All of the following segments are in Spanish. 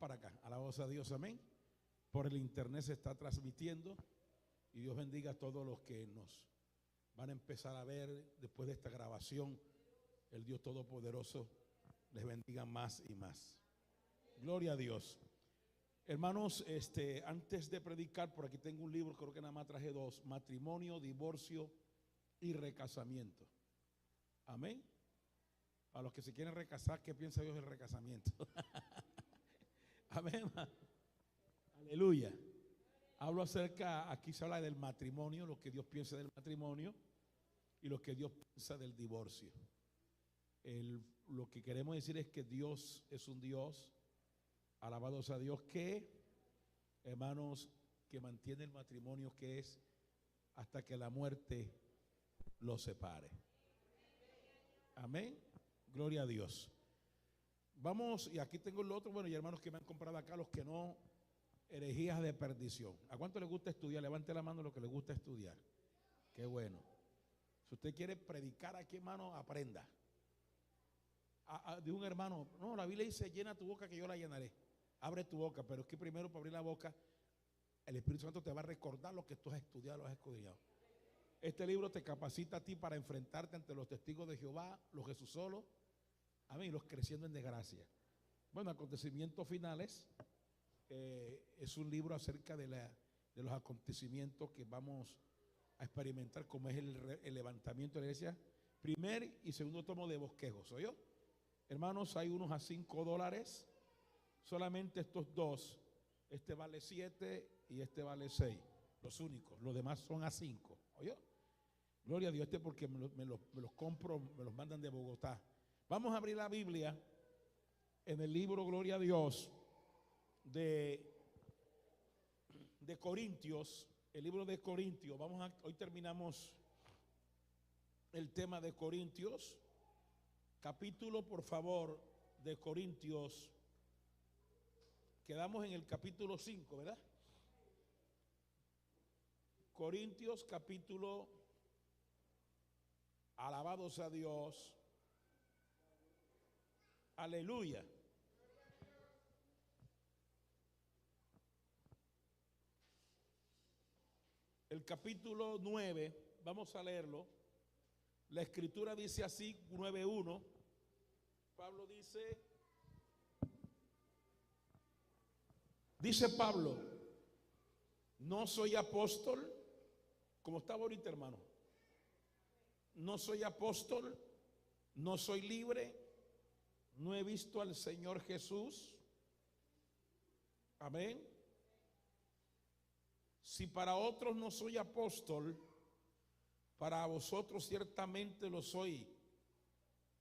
para acá. Alabamos a Dios, amén. Por el internet se está transmitiendo y Dios bendiga a todos los que nos van a empezar a ver después de esta grabación. El Dios Todopoderoso les bendiga más y más. Gloria a Dios. Hermanos, antes de predicar, por aquí tengo un libro, creo que nada más traje dos: matrimonio, divorcio y recasamiento. Amén. A los que se quieren recasar, ¿qué piensa Dios del recasamiento? Amén. Aleluya. Hablo acerca, aquí se habla del matrimonio, lo que Dios piensa del matrimonio y lo que Dios piensa del divorcio. Lo que queremos decir es que Dios es un Dios, alabados a Dios, que, hermanos, que mantiene el matrimonio, que es hasta que la muerte los separe. Amén. Gloria a Dios. Vamos, y aquí tengo el otro, bueno, y hermanos que me han comprado acá, los que no, herejías de perdición. ¿A cuánto les gusta estudiar? Levante la mano lo que les gusta estudiar. Qué bueno. Si usted quiere predicar aquí, hermano, aprenda. De un hermano, no, la Biblia dice: llena tu boca que yo la llenaré. Abre tu boca, pero es que primero, para abrir la boca, el Espíritu Santo te va a recordar lo que tú has estudiado, lo has escudriñado. Este libro te capacita a ti para enfrentarte ante los testigos de Jehová, los Jesús solo, amén, y los creciendo en desgracia. Bueno, acontecimientos finales. Es un libro acerca de los acontecimientos que vamos a experimentar, como es el levantamiento de la iglesia. Primer y segundo tomo de bosquejos. ¿Oyó? Hermanos, hay unos a $5. Solamente estos dos. Este vale 7 y este vale 6. Los únicos. Los demás son a 5. ¿Oyó? Gloria a Dios. Porque me los compro, me los mandan de Bogotá. Vamos a abrir la Biblia en el libro, gloria a Dios, de Corintios. El libro de Corintios. Hoy terminamos el tema de Corintios. Capítulo, por favor, de Corintios. Quedamos en el capítulo 5, ¿verdad? Corintios, capítulo, alabados a Dios. Aleluya. El capítulo 9, vamos a leerlo. La escritura dice así, 9:1. Pablo dice Pablo: no soy apóstol, como estaba ahorita, hermano. No soy apóstol, no soy libre, no he visto al Señor Jesús. Amén. Si para otros no soy apóstol, para vosotros ciertamente lo soy,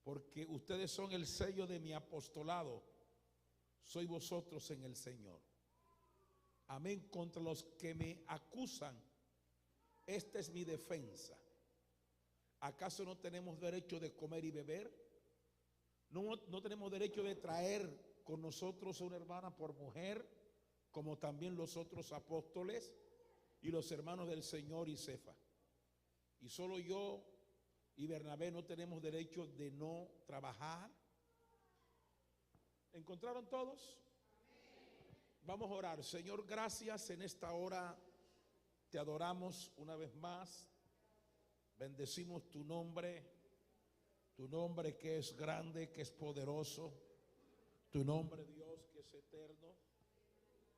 porque ustedes son el sello de mi apostolado, soy vosotros en el Señor. Amén. Contra los que me acusan, esta es mi defensa. ¿Acaso no tenemos derecho de comer y beber? ¿No tenemos derecho de traer con nosotros a una hermana por mujer, como también los otros apóstoles y los hermanos del Señor y Cefa? Y solo yo y Bernabé no tenemos derecho de no trabajar. ¿Encontraron todos? Vamos a orar. Señor, gracias en esta hora. Te adoramos una vez más. Bendecimos tu nombre que es grande, que es poderoso. Tu nombre, Dios, que es eterno.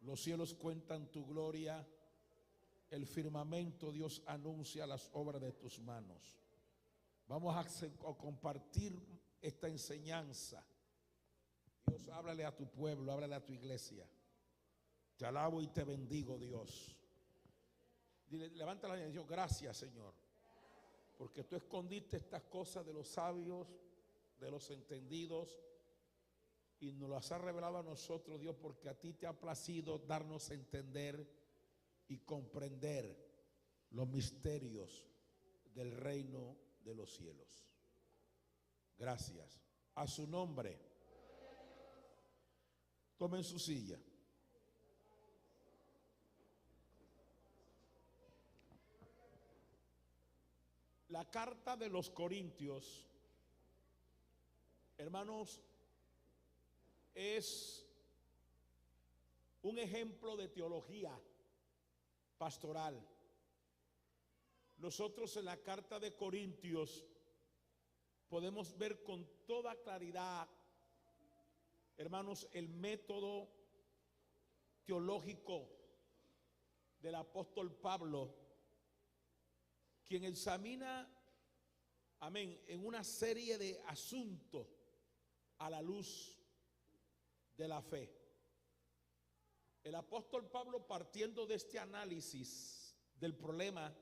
Los cielos cuentan tu gloria. El firmamento, Dios, anuncia las obras de tus manos. Vamos a compartir esta enseñanza. Dios, háblale a tu pueblo, háblale a tu iglesia. Te alabo y te bendigo, Dios. Dile, levanta la mano y dice: gracias, Señor, porque tú escondiste estas cosas de los sabios, de los entendidos, y nos las has revelado a nosotros, Dios, porque a ti te ha placido darnos a entender y comprender los misterios del reino de los cielos. Gracias. A su nombre. Tomen su silla. La carta de los Corintios, hermanos, es un ejemplo de teología pastoral. Nosotros en la carta de Corintios podemos ver con toda claridad, hermanos, el método teológico del apóstol Pablo, quien examina, amén, en una serie de asuntos a la luz de la fe. El apóstol Pablo, partiendo de este análisis del problema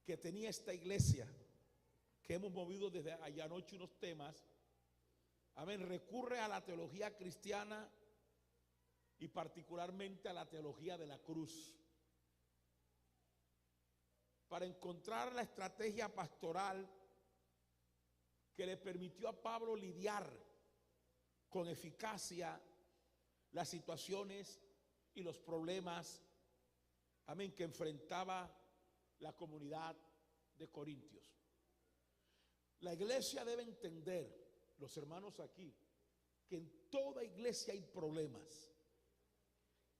que tenía esta iglesia, que hemos movido desde allá anoche unos temas, amén, recurre a la teología cristiana y particularmente a la teología de la cruz, para encontrar la estrategia pastoral que le permitió a Pablo lidiar con eficacia las situaciones y los problemas, amén, que enfrentaba la comunidad de Corintios. La iglesia debe entender, los hermanos aquí, que en toda iglesia hay problemas,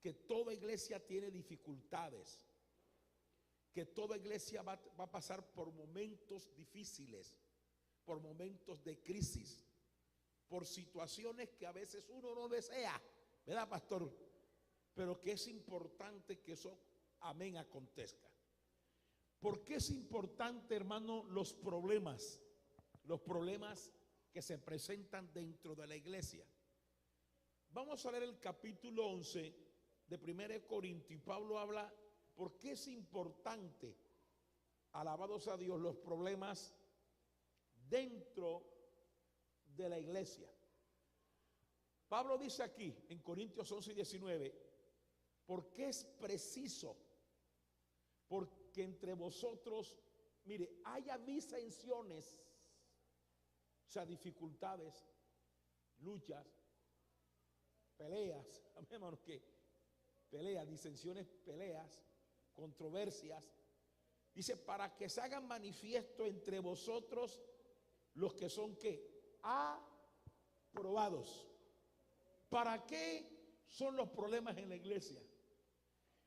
que toda iglesia tiene dificultades, que toda iglesia va a pasar por momentos difíciles, por momentos de crisis, por situaciones que a veces uno no desea, ¿verdad, pastor? Pero que es importante que eso, amén, acontezca. ¿Por qué es importante, hermano, los problemas que se presentan dentro de la iglesia? Vamos a leer el capítulo 11 de 1 Corintios y Pablo habla por qué es importante, alabados a Dios, los problemas dentro de la iglesia. Pablo dice aquí en Corintios 11 y 19, porque es preciso, porque entre vosotros, mire, haya disensiones, o sea, dificultades, luchas, peleas, hermanos, que peleas, disensiones, peleas, controversias. Dice, para que se hagan manifiesto entre vosotros los que son, ¿qué? Aprobados. ¿Para qué son los problemas en la iglesia?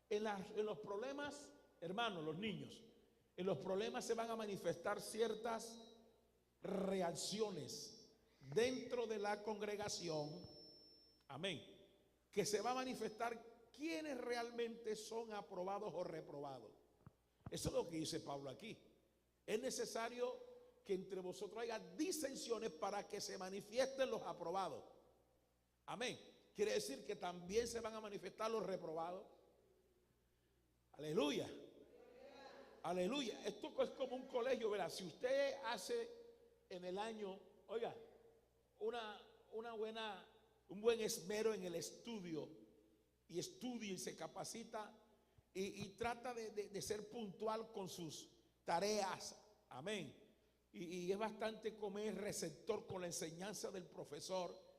En los problemas, hermanos, los niños, en los problemas se van a manifestar ciertas reacciones dentro de la congregación, amén, que se va a manifestar quiénes realmente son aprobados o reprobados. Eso es lo que dice Pablo aquí. Es necesario que entre vosotros haya disensiones para que se manifiesten los aprobados. Amén. Quiere decir que también se van a manifestar los reprobados. Aleluya. Aleluya. Esto es como un colegio, ¿verdad? Si usted hace en el año, oiga, un buen esmero en el estudio, y estudia y se capacita y trata de ser puntual con sus tareas, amén, y es bastante como es receptor con la enseñanza del profesor,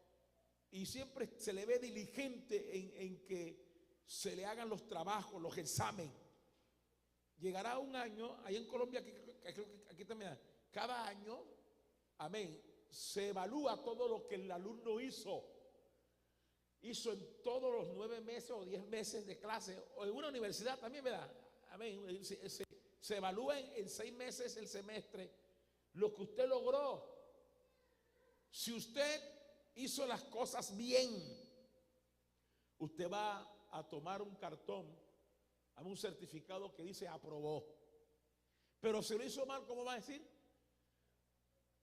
y siempre se le ve diligente en que se le hagan los trabajos, los exámenes. Llegará un año, ahí en Colombia, aquí también, cada año, amén, se evalúa todo lo que el alumno hizo en todos los 9 meses o 10 meses de clase, o en una universidad también, ¿verdad? Amén. Se evalúa en 6 meses el semestre lo que usted logró. Si usted hizo las cosas bien, usted va a tomar un cartón, un certificado que dice aprobó. Pero si lo hizo mal, ¿cómo va a decir?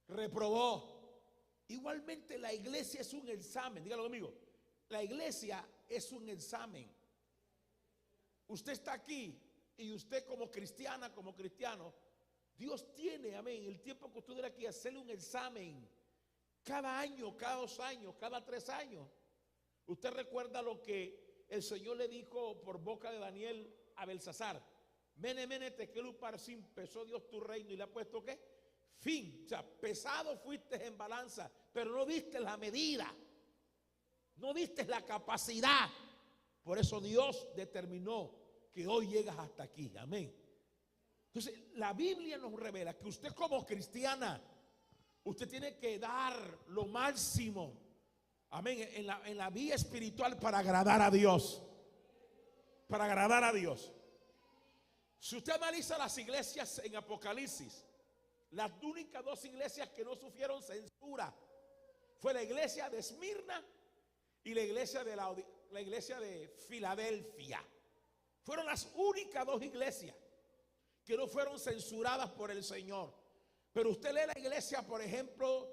Reprobó. Igualmente la iglesia es un examen, dígalo conmigo. La iglesia es un examen. Usted está aquí y usted como cristiana, como cristiano, Dios tiene, amén, el tiempo que usted dura aquí, hacerle un examen. Cada año, cada 2 años, cada 3 años. Usted recuerda lo que el Señor le dijo por boca de Daniel a Belsasar. Mene, mene, tekel uparsin, pesó Dios tu reino y le ha puesto ¿qué? Fin. O sea, pesado fuiste en balanza, pero no diste la medida. No diste la capacidad. Por eso Dios determinó que hoy llegas hasta aquí. Amén. Entonces, la Biblia nos revela que usted como cristiana, usted tiene que dar lo máximo. Amén. En la vía espiritual para agradar a Dios. Para agradar a Dios. Si usted analiza las iglesias en Apocalipsis, las únicas dos iglesias que no sufrieron censura fue la iglesia de Esmirna y la iglesia de Filadelfia. Fueron las únicas dos iglesias que no fueron censuradas por el Señor. Pero usted lee la iglesia, por ejemplo,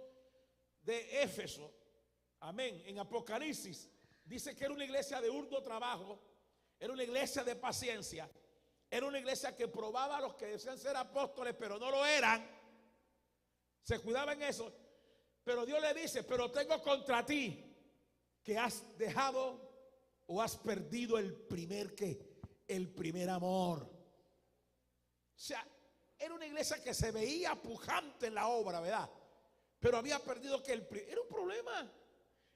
de Éfeso, amén, en Apocalipsis, dice que era una iglesia de arduo trabajo, era una iglesia de paciencia, era una iglesia que probaba a los que decían ser apóstoles, pero no lo eran, se cuidaba en eso. Pero Dios le dice, pero tengo contra ti que has dejado o has perdido el primer amor. O sea, era una iglesia que se veía pujante en la obra, ¿verdad? Pero había perdido era un problema.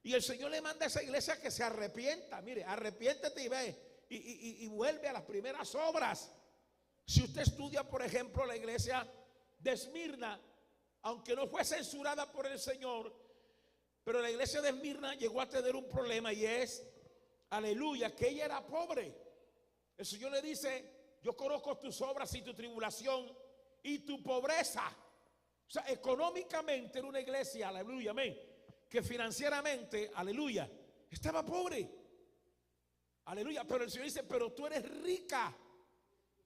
Y el Señor le manda a esa iglesia que se arrepienta. Mire, arrepiéntete y ve y vuelve a las primeras obras. Si usted estudia, por ejemplo, la iglesia de Esmirna, aunque no fue censurada por el Señor, pero la iglesia de Esmirna llegó a tener un problema, y es, aleluya, que ella era pobre. El Señor le dice, yo conozco tus obras y tu tribulación y tu pobreza. O sea, económicamente era una iglesia, aleluya, amén, que financieramente, aleluya, estaba pobre. Aleluya, pero el Señor dice, pero tú eres rica.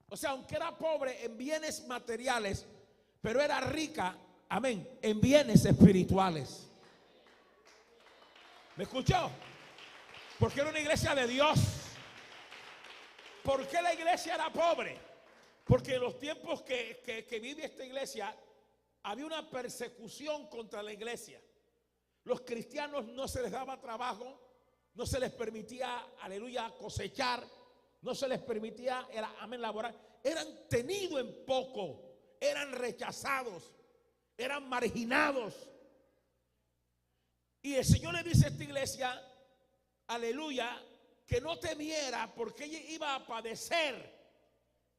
O sea, aunque era pobre en bienes materiales, pero era rica, amén, en bienes espirituales. ¿Me escuchó? Porque era una iglesia de Dios. ¿Por qué la iglesia era pobre? Porque en los tiempos que vive esta iglesia había una persecución contra la iglesia. Los cristianos no se les daba trabajo, no se les permitía, aleluya, cosechar, no se les permitía, amén, laborar. Eran tenidos en poco, eran rechazados, eran marginados. Y el Señor le dice a esta iglesia, aleluya, que no temiera porque ella iba a padecer.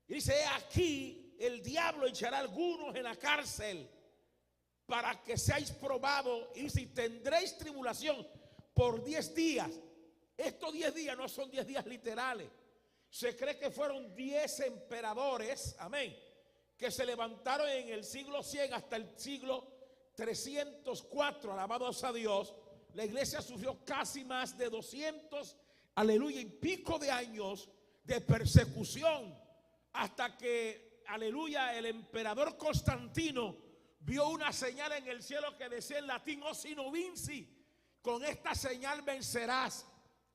Y dice, aquí el diablo echará a algunos en la cárcel para que seáis probados, y si tendréis tribulación por 10 días. Estos 10 días no son 10 días literales. Se cree que fueron 10 emperadores, amén, que se levantaron en el siglo 100 hasta el siglo 304, alabados a Dios. La iglesia sufrió casi más de 200, aleluya, y pico de años de persecución, hasta que, aleluya, el emperador Constantino vio una señal en el cielo que decía en latín, o sino vinci, con esta señal vencerás.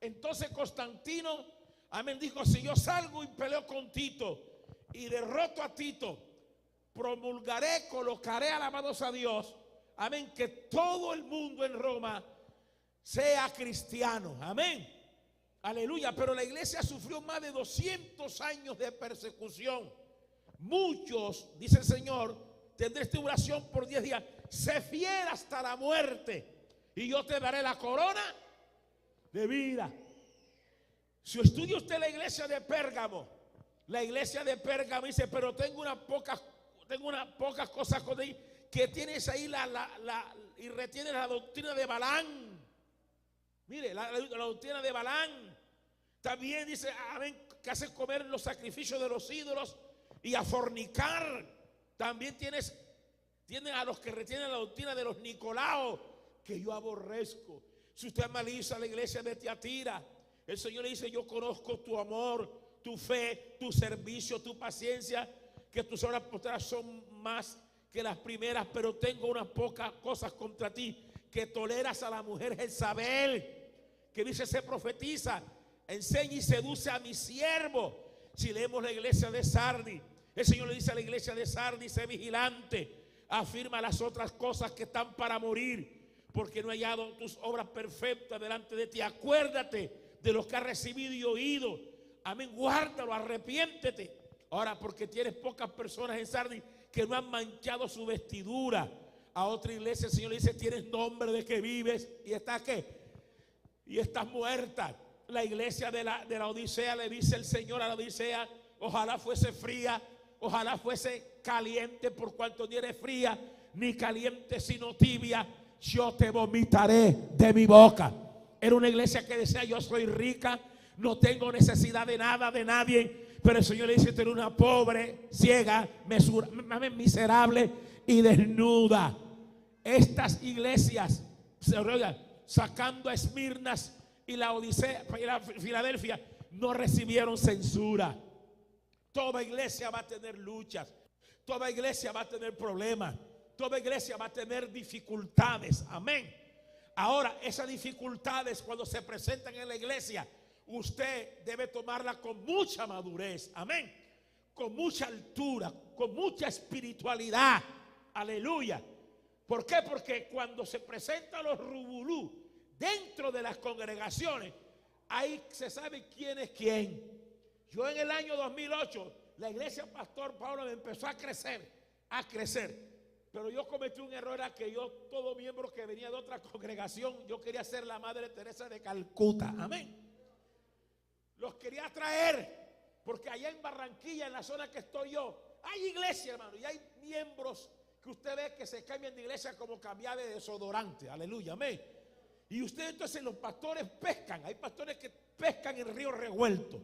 Entonces Constantino, amén, dijo, si yo salgo y peleo con Tito y derroto a Tito, promulgaré, colocaré, alabados a Dios, amén, que todo el mundo en Roma sea cristiano, amén, aleluya. Pero la iglesia sufrió más de 200 años de persecución. Muchos, dice el Señor, tendréis tribulación por 10 días, sé fiel hasta la muerte y yo te daré la corona de vida. Si estudia usted la iglesia de Pérgamo, la iglesia de Pérgamo dice, pero tengo unas pocas cosas con ahí, que tienes ahí y retienes la doctrina de Balaam. Mire, la doctrina de Balaam. También dice, amén, que hacen comer los sacrificios de los ídolos y a fornicar. También tienen a los que retienen la doctrina de los Nicolaos, que yo aborrezco. Si usted analiza la iglesia de Tiatira, el Señor le dice, yo conozco tu amor, tu fe, tu servicio, tu paciencia, que tus obras postreras son más que las primeras, pero tengo unas pocas cosas contra ti, que toleras a la mujer Jezabel, que dice, se profetiza, enseña y seduce a mi siervo. Si leemos la iglesia de Sardis, el Señor le dice a la iglesia de Sardis, sé vigilante, afirma las otras cosas que están para morir, porque no he hallado tus obras perfectas delante de ti. Acuérdate de lo que has recibido y oído, amén, guárdalo, arrepiéntete. Ahora, porque tienes pocas personas en Sardis que no han manchado su vestidura. A otra iglesia el Señor le dice, tienes nombre de que vives y estás ¿qué? Y estás muerta. La iglesia de la Odisea le dice el Señor a la Odisea, ojalá fuese fría, ojalá fuese caliente, por cuanto ni eres fría ni caliente sino tibia, yo te vomitaré de mi boca. Era una iglesia que decía: yo soy rica, no tengo necesidad de nada, de nadie. Pero el Señor le dice: tú eres una pobre, ciega, miserable y desnuda. Estas iglesias, sacando a Esmirnas y la Odisea y la Filadelfia, no recibieron censura. Toda iglesia va a tener luchas, toda iglesia va a tener problemas, toda iglesia va a tener dificultades. Amén. Ahora, esas dificultades, cuando se presentan en la iglesia, usted debe tomarla con mucha madurez, amén, con mucha altura, con mucha espiritualidad. Aleluya. ¿Por qué? Porque cuando se presentan los rubulú dentro de las congregaciones, ahí se sabe quién es quién. Yo en el año 2008, la iglesia Pastor Pablo me empezó a crecer. Pero yo cometí un error, era que yo, todo miembro que venía de otra congregación, yo quería ser la Madre Teresa de Calcuta, amén. Los quería traer, porque allá en Barranquilla, en la zona que estoy yo, hay iglesia, hermano, y hay miembros que usted ve que se cambian de iglesia como cambiar de desodorante, aleluya, amén. Y usted, entonces, los pastores pescan, hay pastores que pescan en río revuelto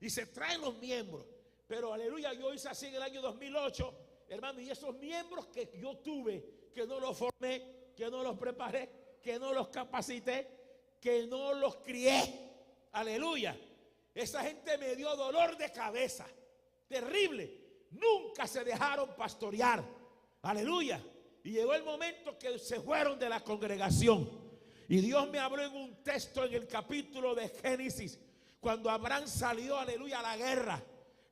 y se traen los miembros. Pero aleluya, yo hice así en el año 2008, hermano, y esos miembros que yo tuve, que no los formé, que no los preparé, que no los capacité, que no los crié, aleluya, esa gente me dio dolor de cabeza terrible. Nunca se dejaron pastorear, aleluya. Y llegó el momento que se fueron de la congregación. Y Dios me habló en un texto en el capítulo de Génesis, cuando Abraham salió, aleluya, a la guerra.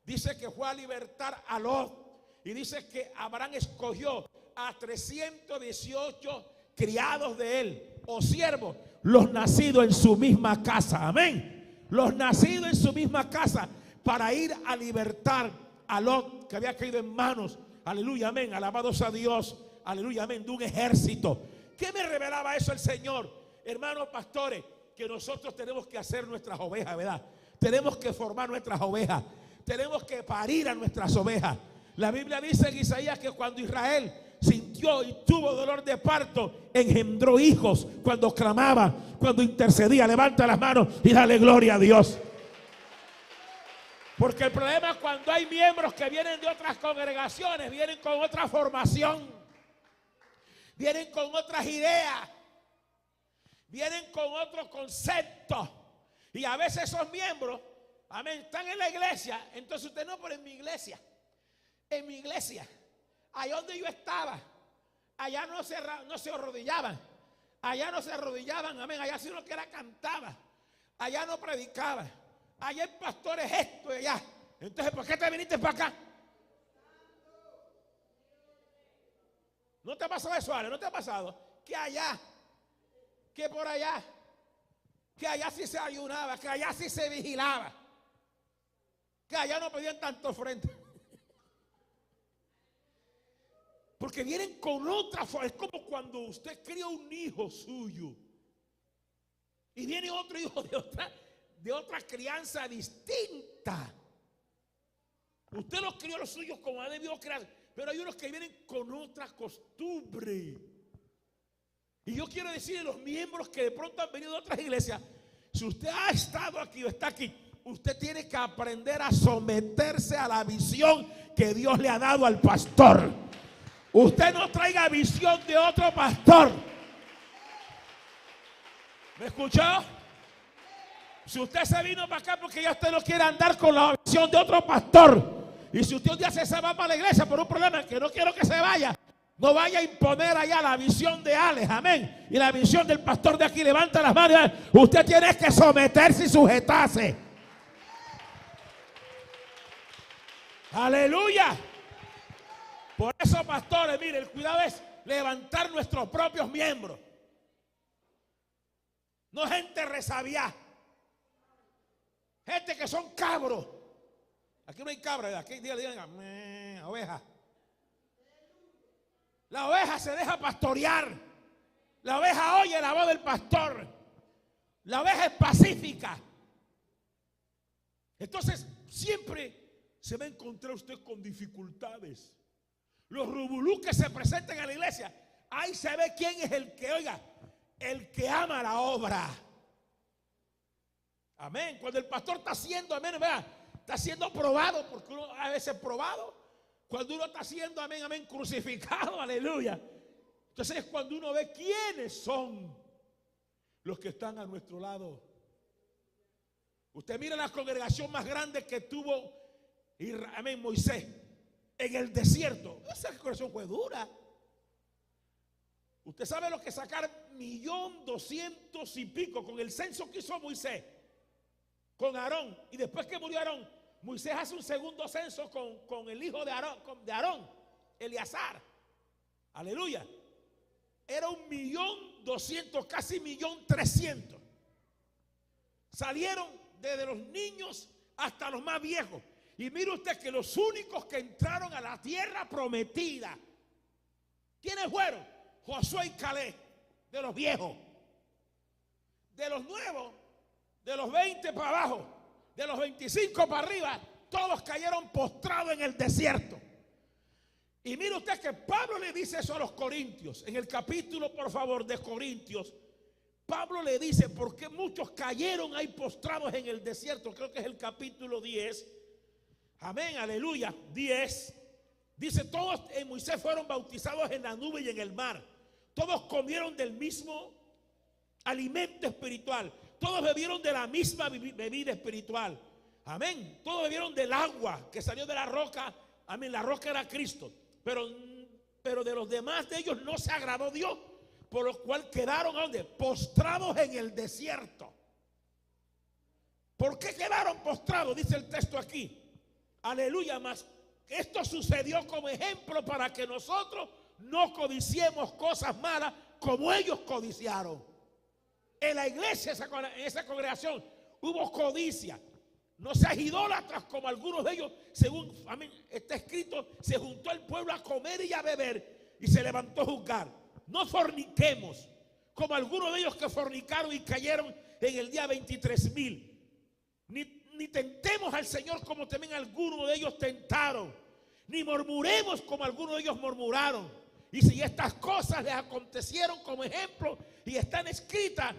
Dice que fue a libertar a Lot. Y dice que Abraham escogió a 318 criados de él, o siervos, los nacidos en su misma casa. Amén. Los nacidos en su misma casa, para ir a libertar a Lot, que había caído en manos, aleluya, amén, alabados a Dios, aleluya, amén, de un ejército. ¿Qué me revelaba eso el Señor? Hermanos pastores, que nosotros tenemos que hacer nuestras ovejas, ¿verdad? Tenemos que formar nuestras ovejas, tenemos que parir a nuestras ovejas. La Biblia dice en Isaías que cuando Israel sintió y tuvo dolor de parto, engendró hijos cuando clamaba, cuando intercedía. Levanta las manos y dale gloria a Dios. Porque el problema es cuando hay miembros que vienen de otras congregaciones, vienen con otra formación, vienen con otras ideas, vienen con otro concepto. Y a veces esos miembros, amén, están en la iglesia. Entonces usted: no, pero en mi iglesia, allá donde yo estaba, allá no se arrodillaban, amén, allá sí lo que era cantaba, allá no predicaba, allá el pastor es esto y allá. Entonces, ¿por qué te viniste para acá? ¿No te ha pasado eso, Ale? ¿No te ha pasado? Que allá, que por allá, que allá sí se ayunaba, que allá sí se vigilaba, que allá no pedían tanto frente. Porque vienen con otra forma. Es como cuando usted cría un hijo suyo y viene otro hijo de otra crianza distinta. Usted los crió los suyos como ha debido criar, pero hay unos que vienen con otra costumbre. Y yo quiero decirle a los miembros que de pronto han venido de otras iglesias: si usted ha estado aquí o está aquí, usted tiene que aprender a someterse a la visión que Dios le ha dado al pastor. Usted no traiga visión de otro pastor. ¿Me escuchó? Si usted se vino para acá porque ya usted no quiere andar con la visión de otro pastor, y si usted un día se va para la iglesia por un problema que no quiero que se vaya, no vaya a imponer allá la visión de Alex, amén, y la visión del pastor de aquí. Levanta las manos. Usted tiene que someterse y sujetarse. Aleluya. Por eso, pastores, mire, el cuidado es levantar nuestros propios miembros. No gente resabiá, gente que son cabros. Aquí no hay cabra, ¿verdad? Aquí digan oveja. La oveja se deja pastorear. La oveja oye la voz del pastor. La oveja es pacífica. Entonces, siempre se va a encontrar usted con dificultades. Los rubulú que se presentan en la iglesia, ahí se ve quién es el que, oiga, el que ama la obra. Amén. Cuando el pastor está siendo, amén, vea, está siendo probado, porque uno a veces probado. Cuando uno está siendo, amén, amén, crucificado, aleluya. Entonces es cuando uno ve quiénes son los que están a nuestro lado. Usted mira la congregación más grande que tuvo, amén, Moisés, en el desierto. Esa congregación fue dura. Usted sabe lo que sacar 1.200.000 y pico con el censo que hizo Moisés, con Aarón. Y después que murió Aarón, Moisés hace un segundo censo con el hijo de Aarón, Eleazar. Aleluya. Era 1.200.000, casi 1.300.000. Salieron desde los niños hasta los más viejos. Y mire usted que los únicos que entraron a la tierra prometida, ¿quiénes fueron? Josué y Caleb, de los viejos. De los nuevos, de los 20 para abajo, de los 25 para arriba, todos cayeron postrados en el desierto. Y mire usted que Pablo le dice eso a los corintios. En el capítulo, por favor, de Corintios, Pablo le dice por qué muchos cayeron ahí postrados en el desierto. Creo que es el capítulo 10. Amén, aleluya, 10. Dice, todos en Moisés fueron bautizados en la nube y en el mar. Todos comieron del mismo alimento espiritual. Todos bebieron de la misma bebida espiritual. Amén. Todos bebieron del agua que salió de la roca. Amén, la roca era Cristo. Pero de los demás de ellos no se agradó Dios, por lo cual quedaron, ¿a dónde? Postrados en el desierto. ¿Por qué quedaron postrados? Dice el texto aquí. Aleluya, más esto sucedió como ejemplo para que nosotros no codiciemos cosas malas como ellos codiciaron. En la iglesia, en esa congregación, hubo codicia. No seas idólatras como algunos de ellos, según amén, está escrito, se juntó el pueblo a comer y a beber y se levantó a juzgar. No forniquemos como algunos de ellos que fornicaron y cayeron en el día 23.000. Ni tentemos al Señor como también algunos de ellos tentaron. Ni murmuremos como algunos de ellos murmuraron. Y si estas cosas les acontecieron como ejemplo y están escritas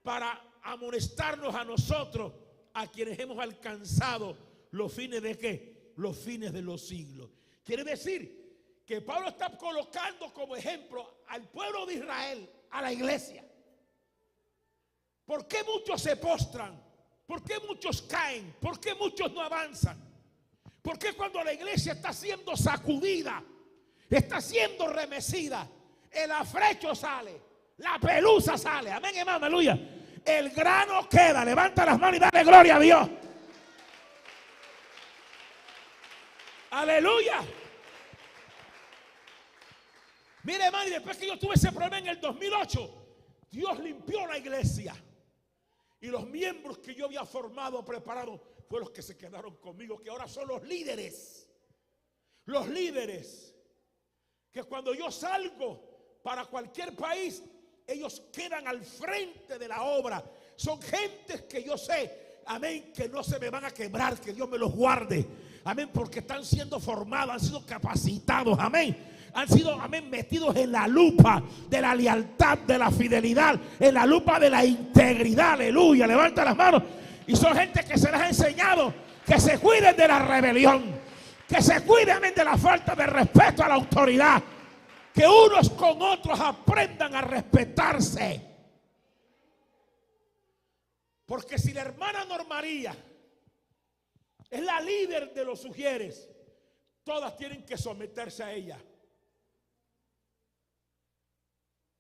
para amonestarnos a nosotros, a quienes hemos alcanzado los fines de ¿qué? Los fines de los siglos. Quiere decir que Pablo está colocando como ejemplo al pueblo de Israel, a la iglesia. ¿Por qué muchos se postran? ¿Por qué muchos caen? ¿Por qué muchos no avanzan? ¿Por qué cuando la iglesia está siendo sacudida, está siendo remecida, el afrecho sale, la pelusa sale? Amén, hermano, aleluya. El grano queda. Levanta las manos y dale gloria a Dios. Aleluya. Mire, hermano, y después que yo tuve ese problema en el 2008, Dios limpió la iglesia. Y los miembros que yo había formado, preparado, fueron los que se quedaron conmigo, que ahora son los líderes. Los líderes. Que cuando yo salgo para cualquier país, ellos quedan al frente de la obra. Son gentes que yo sé, amén, que no se me van a quebrar, que Dios me los guarde. Amén, porque están siendo formados, han sido capacitados, amén. Han sido, amén, metidos en la lupa de la lealtad, de la fidelidad, en la lupa de la integridad, aleluya. Levanta las manos. Y son gente que se les ha enseñado que se cuiden de la rebelión, que se cuiden, amén, de la falta de respeto a la autoridad, que unos con otros aprendan a respetarse. Porque si la hermana Normaría es la líder de los sugieres, todas tienen que someterse a ella.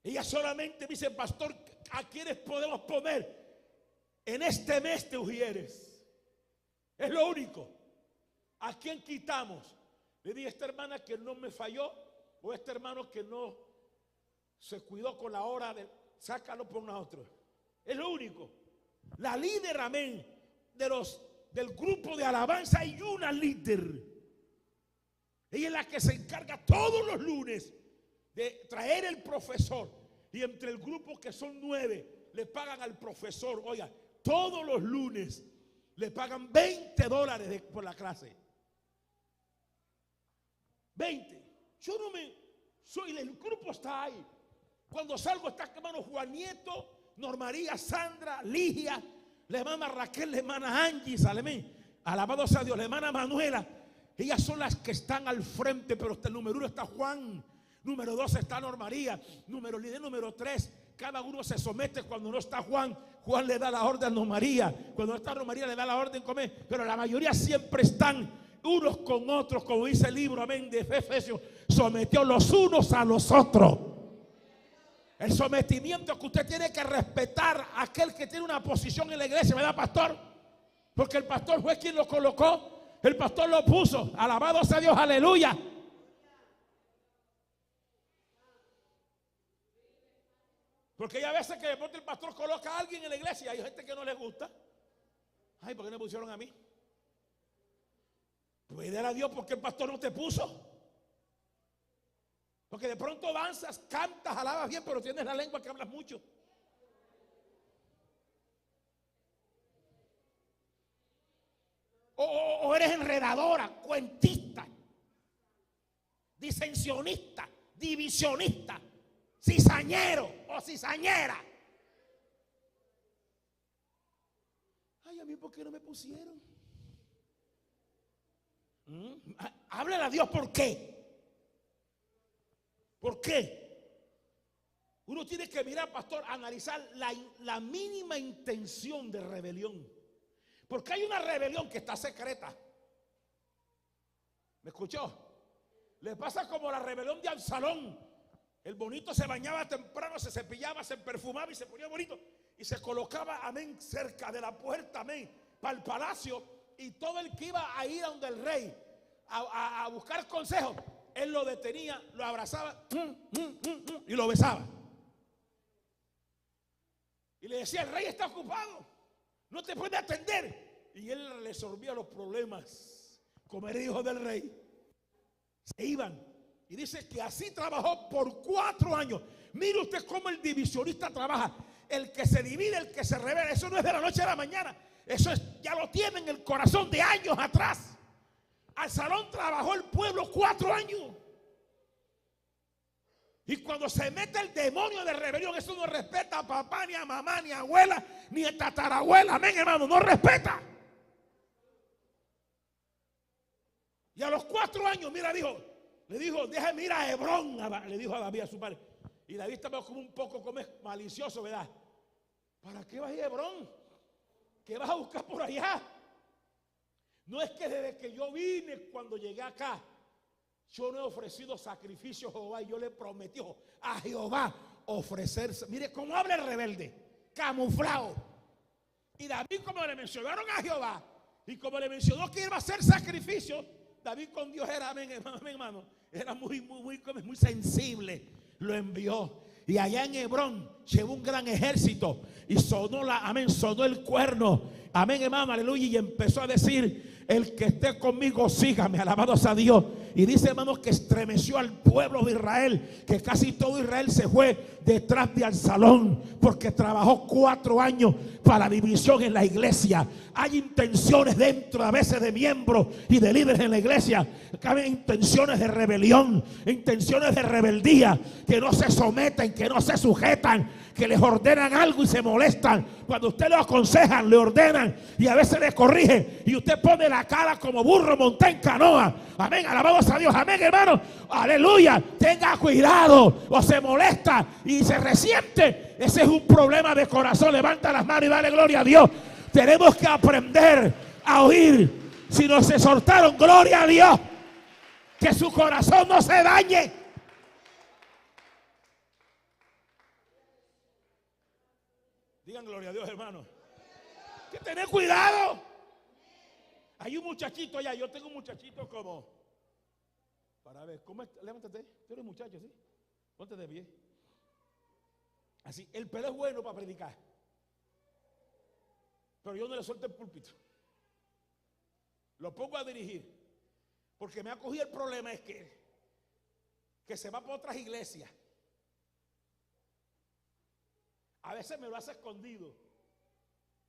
Ella solamente dice, pastor, ¿a quiénes podemos poner en este mes de Ujieres? Es lo único. ¿A quién quitamos? Le dije a esta hermana que no me falló, o este hermano que no se cuidó con la hora de sácalo por una otra. Es lo único. La líder, amén, del grupo de alabanza, hay una líder. Ella es la que se encarga todos los lunes de traer el profesor. Y entre el grupo, que son 9, le pagan al profesor, oiga, todos los lunes le pagan $20 por la clase. 20. Yo no me soy, el grupo está ahí. Cuando salgo está hermano Juan Nieto, Normaría, Sandra, Ligia, la hermana Raquel, la hermana Angie, Salemín, alabado sea Dios, la hermana Manuela. Ellas son las que están al frente, pero el número 1 está Juan, número 2 está Norma María, número 3, cada uno se somete. Cuando no está Juan, Juan le da la orden a Norma María, cuando no está Norma María le da la orden a comer, pero la mayoría siempre están unos con otros, como dice el libro, amén, de Efesios, sometió los unos a los otros. El sometimiento que usted tiene que respetar a aquel que tiene una posición en la iglesia, ¿verdad, pastor? Porque el pastor fue quien lo colocó, el pastor lo puso, alabado sea Dios, aleluya. Porque hay a veces que de pronto el pastor coloca a alguien en la iglesia y hay gente que no le gusta. Ay, ¿por qué me pusieron a mí? Pídele a Dios porque el pastor no te puso. Porque de pronto danzas, cantas, alabas bien, pero tienes la lengua que hablas mucho. O eres enredadora, cuentista, disensionista, divisionista, cizañero o cizañera. Ay, a mí, ¿por qué no me pusieron? Háblale a Dios, ¿por qué? ¿Por qué? Uno tiene que mirar, pastor, analizar la mínima intención de rebelión. Porque hay una rebelión que está secreta. ¿Me escuchó? Le pasa como la rebelión de Absalón. El bonito se bañaba temprano, se cepillaba, se perfumaba y se ponía bonito. Y se colocaba, amén, cerca de la puerta, amén, para el palacio. Y todo el que iba a ir a donde el rey a buscar consejo, él lo detenía, lo abrazaba y lo besaba. Y le decía, el rey está ocupado, no te puede atender. Y él le resolvía los problemas. Como era hijo del rey, se iban. Y dice que así trabajó por 4 años. Mire usted cómo el divisionista trabaja. El que se divide, el que se revela, eso no es de la noche a la mañana. Eso ya lo tiene en el corazón de años atrás. Absalón trabajó el pueblo 4 años. Y cuando se mete el demonio de rebelión, eso no respeta a papá, ni a mamá, ni a abuela, ni a tatarabuela. Amén, hermano, no respeta. Y a los 4 años, mira, le dijo, déjame ir a Hebrón, le dijo a David, a su padre. Y David estaba como un poco malicioso, ¿verdad? ¿Para qué vas a ir a Hebrón? ¿Qué vas a buscar por allá? No es que desde que yo vine, cuando llegué acá, yo no he ofrecido sacrificio a Jehová. Y yo le prometí a Jehová ofrecerse. Mire cómo habla el rebelde, camuflado. Y David, como le mencionaron a Jehová, y como le mencionó que iba a hacer sacrificio, David con Dios era, amén, hermano, era muy sensible. Lo envió. Y allá en Hebrón llevó un gran ejército. Y sonó sonó el cuerno. Amén, hermano, aleluya. Y empezó a decir, el que esté conmigo, sígame, alabado sea Dios. Y dice, hermanos, que estremeció al pueblo de Israel, que casi todo Israel se fue detrás de Absalón, porque trabajó 4 años para la división en la iglesia. Hay intenciones dentro a veces de miembros y de líderes en la iglesia, que hay intenciones de rebelión, intenciones de rebeldía, que no se someten, que no se sujetan, que les ordenan algo y se molestan. Cuando usted lo aconsejan, le ordenan y a veces le corrigen, y usted pone la cara como burro montado en canoa. Amén, alabamos a Dios, amén, hermano, aleluya. Tenga cuidado, o se molesta y se resiente. Ese es un problema de corazón. Levanta las manos y dale gloria a Dios. Tenemos que aprender a oír. Si nos exhortaron, gloria a Dios, que su corazón no se dañe. Digan gloria a Dios, hermano. Hay que tener cuidado. Hay un muchachito allá. Yo tengo un muchachito como, para ver, ¿cómo es? Levántate. Tú eres muchacho, ¿sí? Ponte de pie. Así, el pelo es bueno para predicar, pero yo no le suelto el púlpito. Lo pongo a dirigir, porque me ha cogido el problema es que se va por otras iglesias. A veces me lo hace escondido.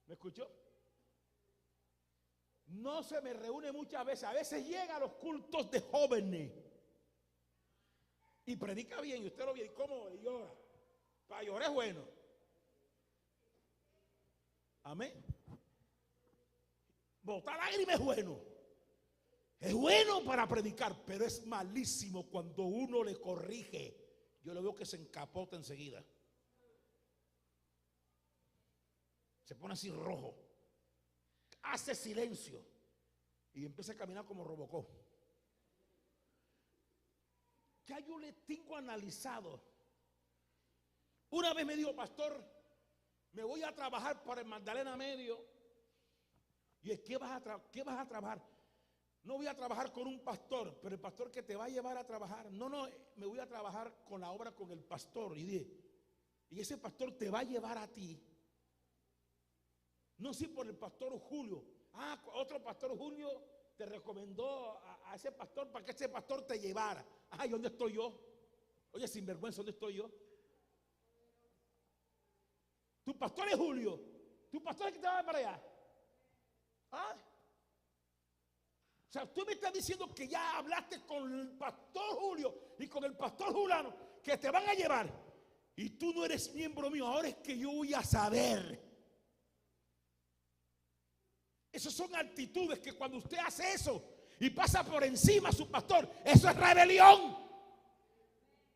¿Me escuchó? No se me reúne muchas veces. A veces llega a los cultos de jóvenes y predica bien, y usted lo ve y cómo llora. Para llorar es bueno. Amén. Botar lágrimas es bueno. Es bueno para predicar, pero es malísimo cuando uno le corrige. Yo lo veo que se encapota enseguida. Se pone así rojo. Hace silencio. Y empieza a caminar como Robocop. Ya yo le tengo analizado. Una vez me dijo, pastor, me voy a trabajar para el Magdalena Medio. ¿Y qué vas a trabajar? No voy a trabajar con un pastor, pero el pastor que te va a llevar a trabajar. No, me voy a trabajar con la obra con el pastor. Y ese pastor te va a llevar a ti. No, sí, por el pastor Julio. Otro pastor Julio te recomendó a ese pastor para que ese pastor te llevara. ¿Y dónde estoy yo? Oye, sinvergüenza, ¿dónde estoy yo? Tu pastor es Julio. Tu pastor es que te va para allá. O sea, tú me estás diciendo que ya hablaste con el pastor Julio y con el pastor Julano que te van a llevar. Y tú no eres miembro mío. Ahora es que yo voy a saber. Esas son actitudes que cuando usted hace eso y pasa por encima a su pastor, eso es rebelión.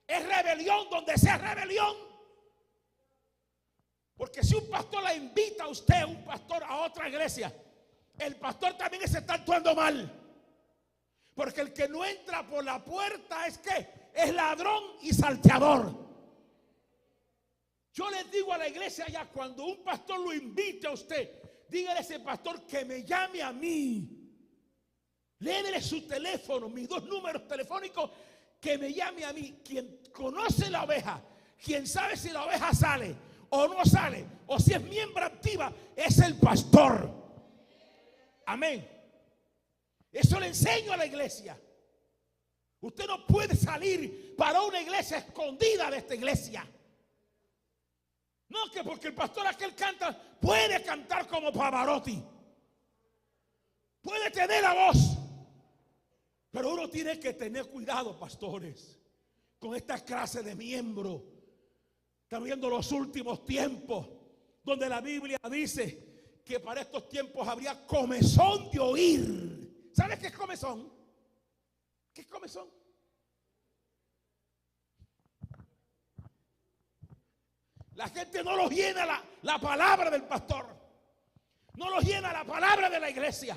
Es rebelión donde sea rebelión. Porque si un pastor la invita a usted, un pastor, a otra iglesia, el pastor también se está actuando mal. Porque el que no entra por la puerta es ladrón y salteador. Yo les digo a la iglesia allá, cuando un pastor lo invite a usted, dígale a ese pastor que me llame a mí. Léele su teléfono, mis 2 números telefónicos, que me llame a mí. Quien conoce la oveja, quien sabe si la oveja sale o no sale, o si es miembro activa, es el pastor. Amén. Eso le enseño a la iglesia. Usted no puede salir para una iglesia escondida de esta iglesia. No, que porque el pastor aquel canta, puede cantar como Pavarotti. Puede tener la voz. Pero uno tiene que tener cuidado, pastores, con esta clase de miembros. Estamos viendo los últimos tiempos, donde la Biblia dice que para estos tiempos habría comezón de oír. ¿Sabes qué es comezón? ¿Qué es comezón? La gente no los llena la palabra del pastor. No los llena la palabra de la iglesia.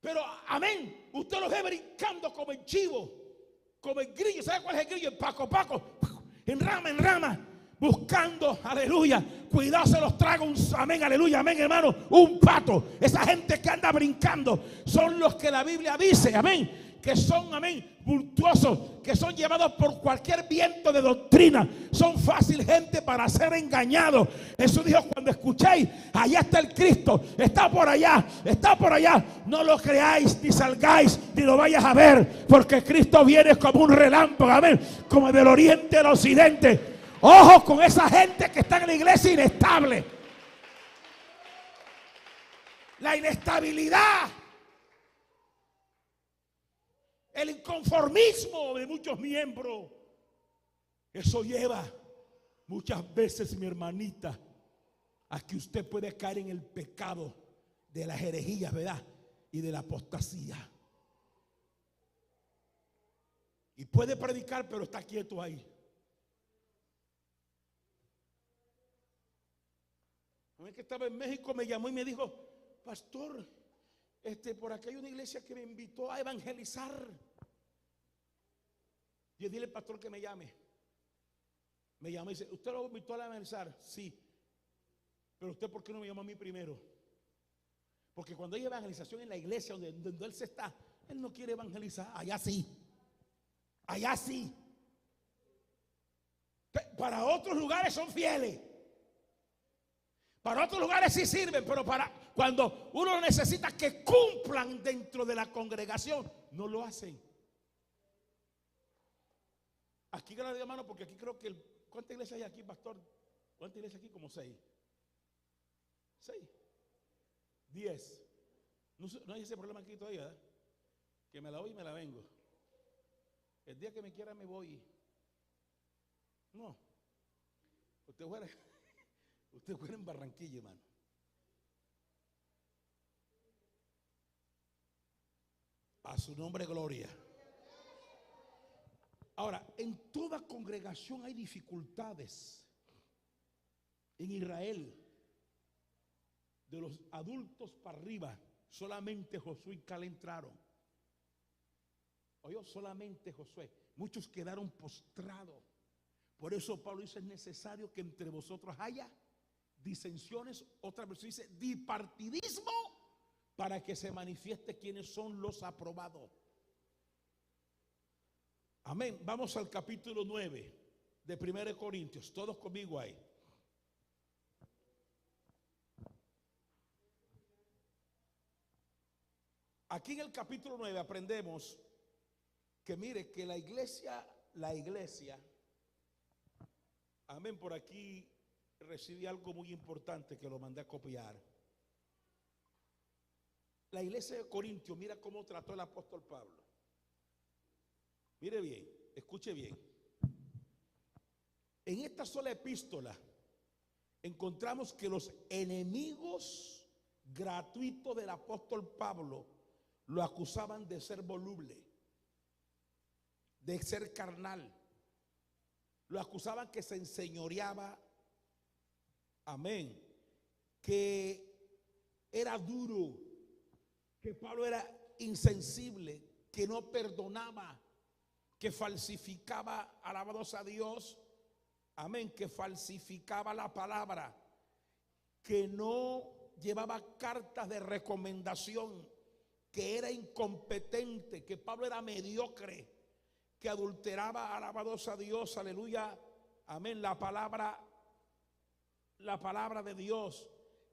Pero, amén, usted los ve brincando como el chivo, como el grillo. ¿Sabe cuál es el grillo? El paco, en rama, buscando, aleluya. Cuidado, se los traga amén, aleluya, amén, hermano, un pato. Esa gente que anda brincando son los que la Biblia dice, amén, que son, amén, virtuosos, que son llevados por cualquier viento de doctrina. Son fácil gente para ser engañados. Jesús dijo, cuando escuchéis, allá está el Cristo, está por allá, no lo creáis, ni salgáis, ni lo vayas a ver, porque Cristo viene como un relámpago, amén, como del oriente al occidente. Ojo con esa gente que está en la iglesia inestable. La inestabilidad, el inconformismo de muchos miembros, eso lleva muchas veces, mi hermanita, a que usted puede caer en el pecado de las herejías, ¿verdad? Y de la apostasía. Y puede predicar, pero está quieto ahí. A mí que estaba en México me llamó y me dijo, pastor, por aquí hay una iglesia que me invitó a evangelizar. Yo dile al pastor que me llame. Me llama y dice, ¿usted lo invitó a evangelizar? Sí. Pero usted, ¿por qué no me llamó a mí primero? Porque cuando hay evangelización en la iglesia donde él se está, él no quiere evangelizar. Allá sí. Allá sí. Para otros lugares son fieles. Para otros lugares sí sirven, pero para cuando uno necesita que cumplan dentro de la congregación, no lo hacen. Aquí, gracias hermano, porque aquí creo que ¿cuántas iglesias hay aquí, pastor? ¿Cuántas iglesias aquí? Como 6. 10. No hay ese problema aquí todavía, ¿verdad? Que me la voy y me la vengo. El día que me quiera me voy. No. Usted fuera en Barranquilla, hermano. su nombre gloria. Ahora, en toda congregación hay dificultades. En Israel, de los adultos para arriba, solamente Josué y Caleb entraron. Oyó, solamente Josué. Muchos quedaron postrados. Por eso Pablo dice: es necesario que entre vosotros haya disensiones. Otra versión dice bipartidismo, para que se manifieste quiénes son los aprobados. Amén. Vamos al capítulo 9 de 1 Corintios. Todos conmigo ahí. Aquí en el capítulo 9 aprendemos que mire que la iglesia, amén, por aquí recibí algo muy importante que lo mandé a copiar. La iglesia de Corintios, mira cómo trató el apóstol Pablo. Mire bien, escuche bien. En esta sola epístola encontramos que los enemigos gratuitos del apóstol Pablo lo acusaban de ser voluble, de ser carnal. Lo acusaban que se enseñoreaba, amén, que era duro, que Pablo era insensible, que no perdonaba, que falsificaba, alabados a Dios, amén, que falsificaba la palabra, que no llevaba cartas de recomendación, que era incompetente, que Pablo era mediocre, que adulteraba, alabados a Dios, aleluya, amén, la palabra de Dios,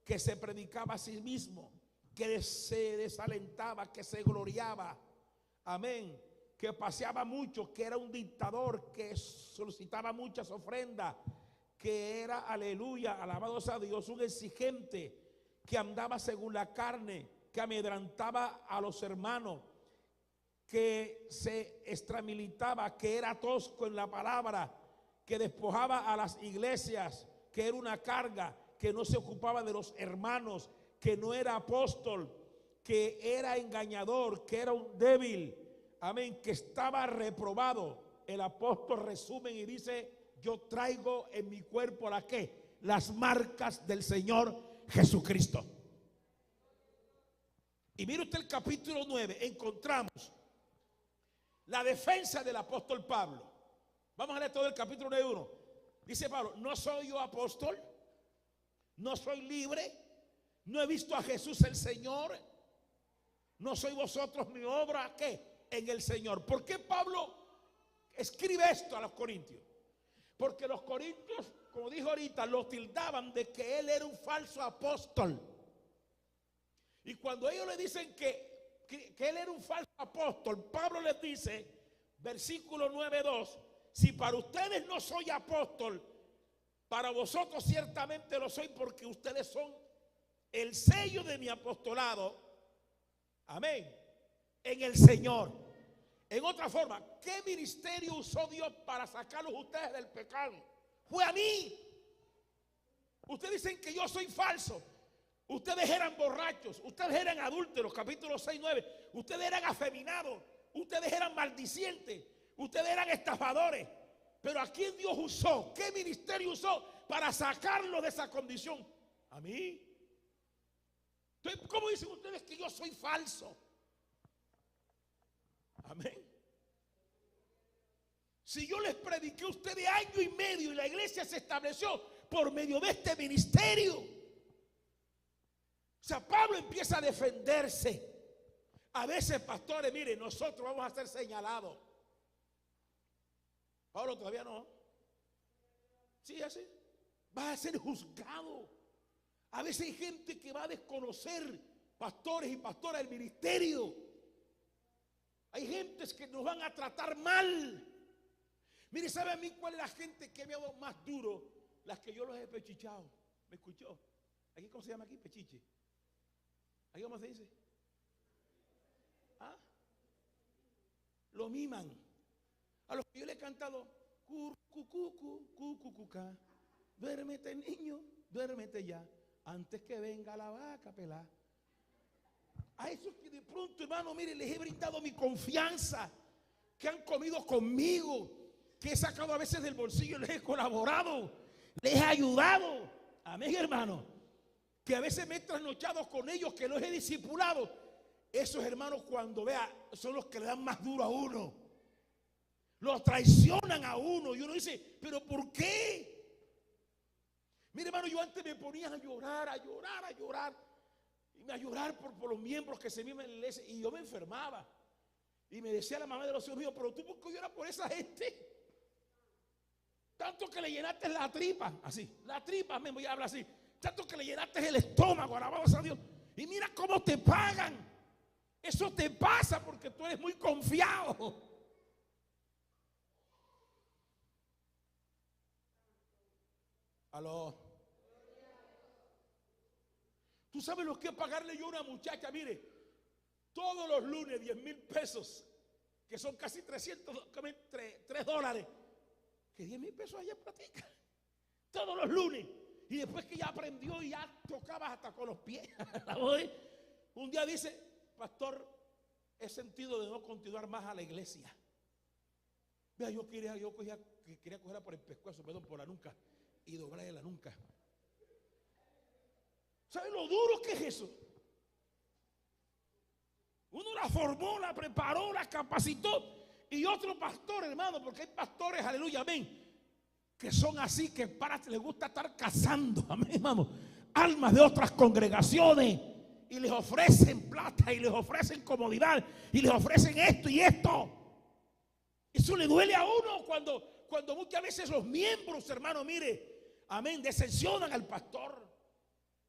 que se predicaba a sí mismo, que se desalentaba, que se gloriaba, amén, que paseaba mucho, que era un dictador, que solicitaba muchas ofrendas, que era, aleluya, alabados a Dios, un exigente, que andaba según la carne, que amedrantaba a los hermanos, que se extramilitaba, que era tosco en la palabra, que despojaba a las iglesias, que era una carga, que no se ocupaba de los hermanos, que no era apóstol, que era engañador, que era un débil, amén, que estaba reprobado. El apóstol resume y dice: yo traigo en mi cuerpo ¿la qué? Las marcas del Señor Jesucristo. Y mire usted el capítulo 9, encontramos la defensa del apóstol Pablo. Vamos a leer todo el capítulo 9:1. Dice Pablo: no soy yo apóstol, no soy libre, no he visto a Jesús el Señor, no soy vosotros mi obra, ¿qué? En el Señor. ¿Por qué Pablo escribe esto a los corintios? Porque los corintios, como dijo ahorita, lo tildaban de que él era un falso apóstol. Y cuando ellos le dicen que él era un falso apóstol, Pablo les dice, versículo 9:2, si para ustedes no soy apóstol, para vosotros ciertamente lo soy, porque ustedes son el sello de mi apostolado, amén, en el Señor. En otra forma, ¿qué ministerio usó Dios para sacarlos ustedes del pecado? Fue a mí. Ustedes dicen que yo soy falso. Ustedes eran borrachos, ustedes eran adúlteros, capítulo 6:9. Ustedes eran afeminados, ustedes eran maldicientes, ustedes eran estafadores. Pero ¿a quién Dios usó? ¿Qué ministerio usó para sacarlos de esa condición? A mí. Entonces, ¿cómo dicen ustedes que yo soy falso? Amén. Si yo les prediqué a ustedes año y medio y la iglesia se estableció por medio de este ministerio. O sea, Pablo empieza a defenderse. A veces, pastores, miren, nosotros vamos a ser señalados. Pablo todavía no. Sí, así. Va a ser juzgado. A veces hay gente que va a desconocer, pastores y pastoras del ministerio. Hay gentes que nos van a tratar mal. Mire, ¿sabe a mí cuál es la gente que me ha dado más duro? Las que yo los he pechichado. ¿Me escuchó? ¿Aquí cómo se llama aquí? Pechiche. ¿Aquí cómo se dice? ¿Ah? Lo miman. A los que yo le he cantado, cucuca, duérmete niño, duérmete ya, antes que venga la vaca pelá. A esos que de pronto, hermano, mire, les he brindado mi confianza, que han comido conmigo, que he sacado a veces del bolsillo, les he colaborado, les he ayudado. Amén, hermano. Que a veces me he trasnochado con ellos, que los he discipulado. Esos hermanos, cuando vea, son los que le dan más duro a uno. Los traicionan a uno. Y uno dice, ¿pero por qué? Mire, hermano, yo antes me ponía a llorar, a llorar, a llorar. Y a llorar por los miembros que se viven en la iglesia. Y yo me enfermaba. Y me decía la mamá de los hijos míos, pero tú, ¿por qué lloras por esa gente? Tanto que le llenaste la tripa, así, la tripa, me voy a hablar así. Tanto que le llenaste el estómago, alabado a Dios. Y mira cómo te pagan. Eso te pasa porque tú eres muy confiado. Aló. ¿Tú sabes lo que es pagarle yo a una muchacha? Mire, todos los lunes 10,000 pesos, que son casi 300, 3 dólares. Que 10,000 pesos allá platica. Todos los lunes. Y después que ya aprendió y ya tocaba hasta con los pies. Un día dice, pastor, he sentido de no continuar más a la iglesia. Vea, yo quería cogerla por el pescuezo, perdón, por la nuca. Y doblarle la nuca. ¿Sabe lo duro que es eso? Uno la formó, la preparó, la capacitó. Y otro pastor, hermano, porque hay pastores, aleluya, amén, que son así, que les gusta estar cazando, amén, hermano, almas de otras congregaciones. Y les ofrecen plata, y les ofrecen comodidad, y les ofrecen esto y esto. Eso le duele a uno cuando muchas veces los miembros, hermano, mire, amén, decepcionan al pastor.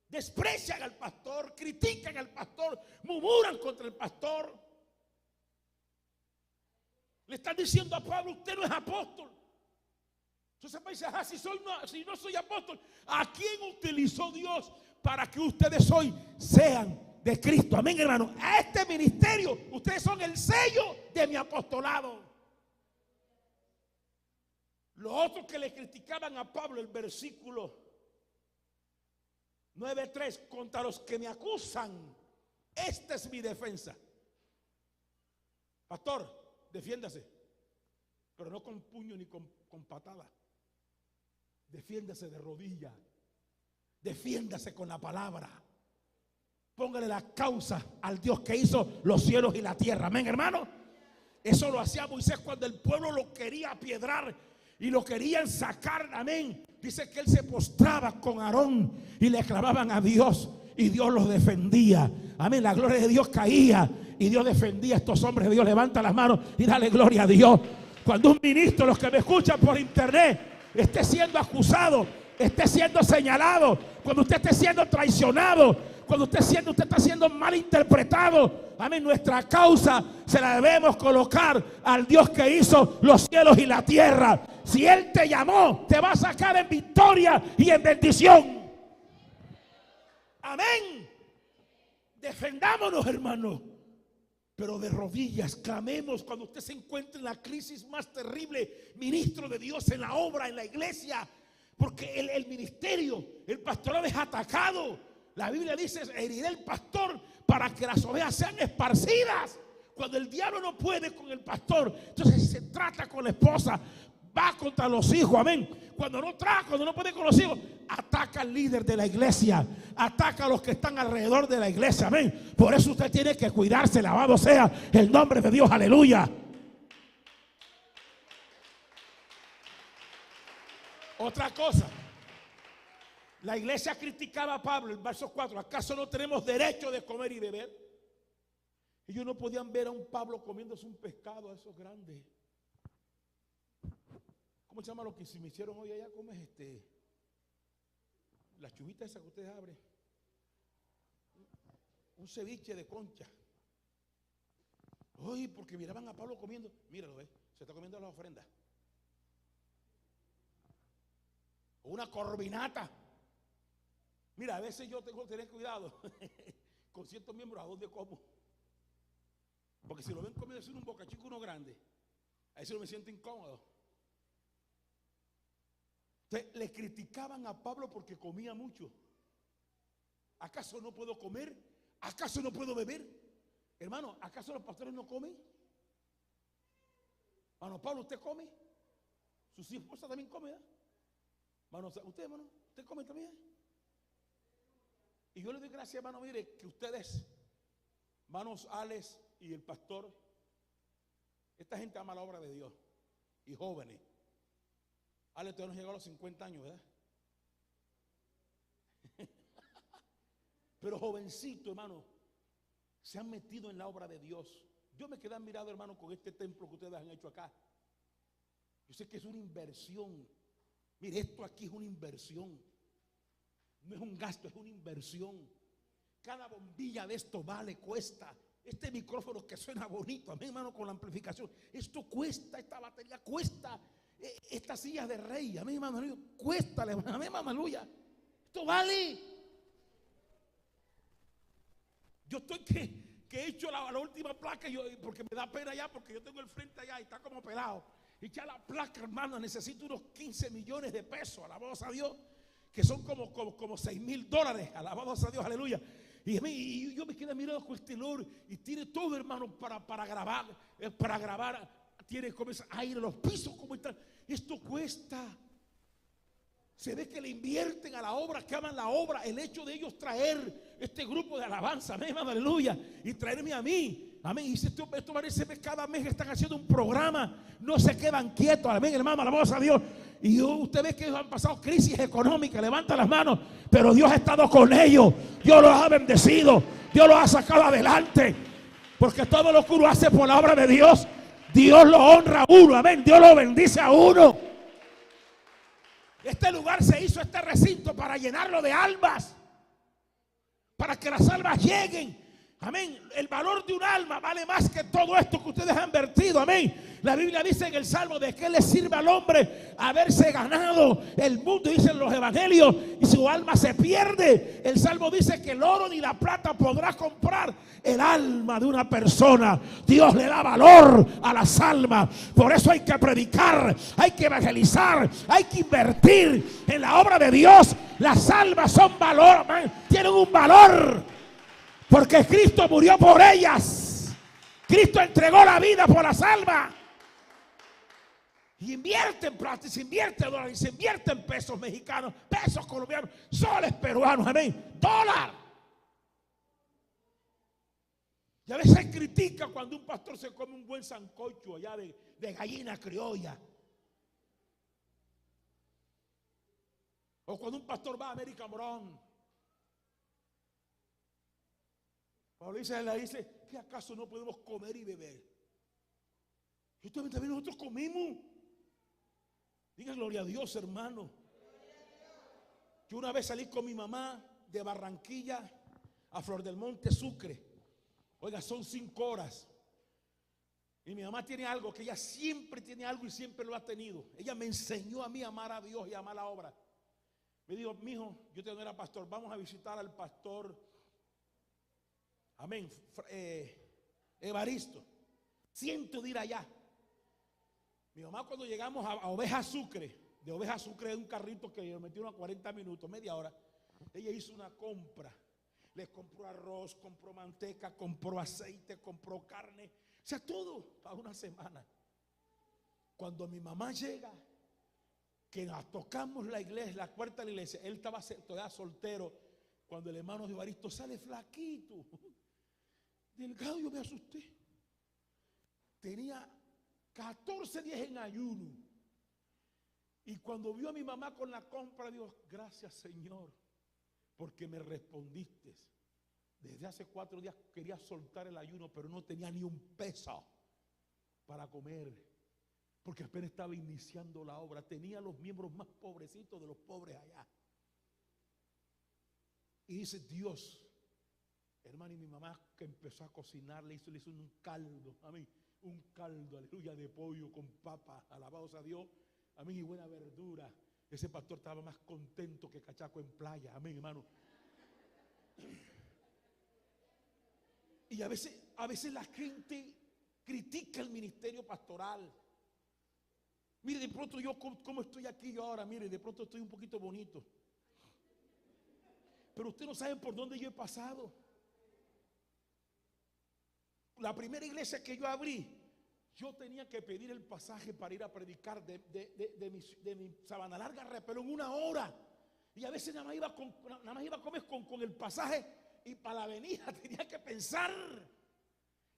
Desprecian al pastor, critican al pastor, murmuran contra el pastor. Le están diciendo a Pablo, usted no es apóstol. Entonces dice, si no soy apóstol, ¿a quién utilizó Dios para que ustedes hoy sean de Cristo? Amén, hermano. A este ministerio, ustedes son el sello de mi apostolado. Los otros que le criticaban a Pablo, el versículo 9:3, contra los que me acusan, esta es mi defensa. Pastor, defiéndase, pero no con puño ni con patada. Defiéndase de rodillas. Defiéndase con la palabra. Póngale la causa al Dios que hizo los cielos y la tierra. Amén, hermano. Eso lo hacía Moisés cuando el pueblo lo quería apiedrar y lo querían sacar. Amén. Dice que él se postraba con Aarón y le clamaban a Dios y Dios los defendía. Amén. La gloria de Dios caía y Dios defendía a estos hombres de Dios. Levanta las manos y dale gloria a Dios. Cuando un ministro, los que me escuchan por internet, esté siendo acusado, esté siendo señalado, cuando usted esté siendo traicionado, cuando usted está siendo mal interpretado, amén, nuestra causa se la debemos colocar al Dios que hizo los cielos y la tierra. Si Él te llamó, te va a sacar en victoria y en bendición. Amén. Defendámonos, hermanos, pero de rodillas clamemos cuando usted se encuentre en la crisis más terrible, ministro de Dios en la obra, en la iglesia, porque el ministerio, el pastorado es atacado. La Biblia dice, heriré el pastor para que las ovejas sean esparcidas. Cuando el diablo no puede con el pastor, entonces se trata con la esposa, va contra los hijos, amén. Cuando no puede con los hijos, ataca al líder de la iglesia, ataca a los que están alrededor de la iglesia, amén. Por eso usted tiene que cuidarse, alabado sea el nombre de Dios, aleluya. Otra cosa, la iglesia criticaba a Pablo, en verso 4, ¿acaso no tenemos derecho de comer y beber? Ellos no podían ver a un Pablo comiéndose un pescado, a esos grandes. ¿Cómo se llama lo que se me hicieron hoy allá? ¿Cómo es la chubita esa que ustedes abren? Un ceviche de concha. Hoy porque miraban a Pablo comiendo. Míralo, se está comiendo las ofrendas. O una corbinata. Mira, a veces yo tengo que tener cuidado con ciertos miembros a dónde como. Porque si lo ven comiendo así un bocachico, uno grande, a eso me siento incómodo. Entonces, le criticaban a Pablo porque comía mucho. ¿Acaso no puedo comer? ¿Acaso no puedo beber? Hermano, ¿acaso los pastores no comen? Hermano Pablo, ¿usted come? ¿Su esposa también come? Hermano, ¿usted, hermano? ¿Usted come también? Y yo le doy gracias, hermano, mire, que ustedes, hermanos Alex y el pastor, esta gente ama la obra de Dios. Y jóvenes. Alex todavía no llegó a los 50 años, ¿verdad? Pero jovencito, hermano, se han metido en la obra de Dios. Yo me quedé admirado, hermano, con este templo que ustedes han hecho acá. Yo sé que es una inversión. Mire, esto aquí es una inversión. No es un gasto, es una inversión. Cada bombilla de esto vale, cuesta. Este micrófono que suena bonito, amén, hermano, con la amplificación. Esto cuesta, esta batería cuesta. Estas sillas de rey, amén, hermano, cuesta, amén, hermano, aleluya. Esto vale. Yo estoy que he hecho la última placa, porque me da pena ya, porque yo tengo el frente allá y está como pelado. Y ya la placa, hermano, necesito unos 15 millones de pesos, alabados a Dios, que son como $6,000, alabados a Dios, aleluya. Y yo me quedé mirando con este Lord, y tiene todo, hermano, para grabar, tiene como ese aire, los pisos como están. Esto cuesta. Se ve que le invierten a la obra, que aman la obra. El hecho de ellos traer este grupo de alabanza, amén, aleluya, y traerme a mí, amén. Y esto parece que cada mes están haciendo un programa, no se quedan quietos, amén, hermano, alabamos a Dios. Y usted ve que ellos han pasado crisis económica, levanta las manos, pero Dios ha estado con ellos, Dios los ha bendecido, Dios los ha sacado adelante, porque todo lo que uno hace por la obra de Dios, Dios lo honra a uno, amén, Dios lo bendice a uno. Este lugar se hizo, este recinto, para llenarlo de almas, para que las almas lleguen. Amén. El valor de un alma vale más que todo esto que ustedes han vertido. Amén. La Biblia dice en el Salmo: ¿de qué le sirve al hombre haberse ganado el mundo? Dicen los evangelios, y su alma se pierde. El Salmo dice que el oro ni la plata podrá comprar el alma de una persona. Dios le da valor a las almas. Por eso hay que predicar, hay que evangelizar, hay que invertir en la obra de Dios. Las almas son valor, tienen un valor, porque Cristo murió por ellas. Cristo entregó la vida por las almas. Y invierte en plata, se invierte en dólares, se invierte en pesos mexicanos, pesos colombianos, soles peruanos, amén, dólar. Y a veces critica cuando un pastor se come un buen sancocho allá de gallina criolla. O cuando un pastor va a American Brown. Pablo dice, ¿qué acaso no podemos comer y beber? Y también nosotros comimos. Diga gloria a Dios, hermano. Yo una vez salí con mi mamá de Barranquilla a Flor del Monte, Sucre. Oiga, son 5 horas. Y mi mamá tiene algo, que ella siempre tiene algo y siempre lo ha tenido. Ella me enseñó a mí a amar a Dios y a amar la obra. Me dijo: mijo, yo te no era pastor, vamos a visitar al pastor, amén, Evaristo. Siento de ir allá. Mi mamá, cuando llegamos a Oveja Sucre, de Oveja Sucre, un carrito que me metió unos 40 minutos, media hora, ella hizo una compra. Les compró arroz, compró manteca, compró aceite, compró carne, o sea, todo para una semana. Cuando mi mamá llega, que nos tocamos la iglesia, la puerta de la iglesia, él estaba todavía soltero. Cuando el hermano de Evaristo sale flaquito, delgado, yo me asusté. Tenía 14 días en ayuno. Y cuando vio a mi mamá con la compra, dijo: gracias, Señor, porque me respondiste. Desde hace 4 días quería soltar el ayuno, pero no tenía ni un peso para comer, porque apenas estaba iniciando la obra. Tenía los miembros más pobrecitos de los pobres allá. Y dice Dios, hermano, y mi mamá, que empezó a cocinar, le hizo un caldo, amén, un caldo, aleluya, de pollo con papa, alabados a Dios, amén, y buena verdura. Ese pastor estaba más contento que cachaco en playa, amén, hermano. Y a veces la gente critica el ministerio pastoral. Mire, de pronto yo, como estoy aquí yo ahora, mire, de pronto estoy un poquito bonito. Pero usted no sabe por dónde yo he pasado. la primera iglesia que yo abrí, yo tenía que pedir el pasaje para ir a predicar de mi Sabana Larga a Repelón en 1 hora. Y a veces nada más iba a comer con el pasaje, y para la avenida tenía que pensar.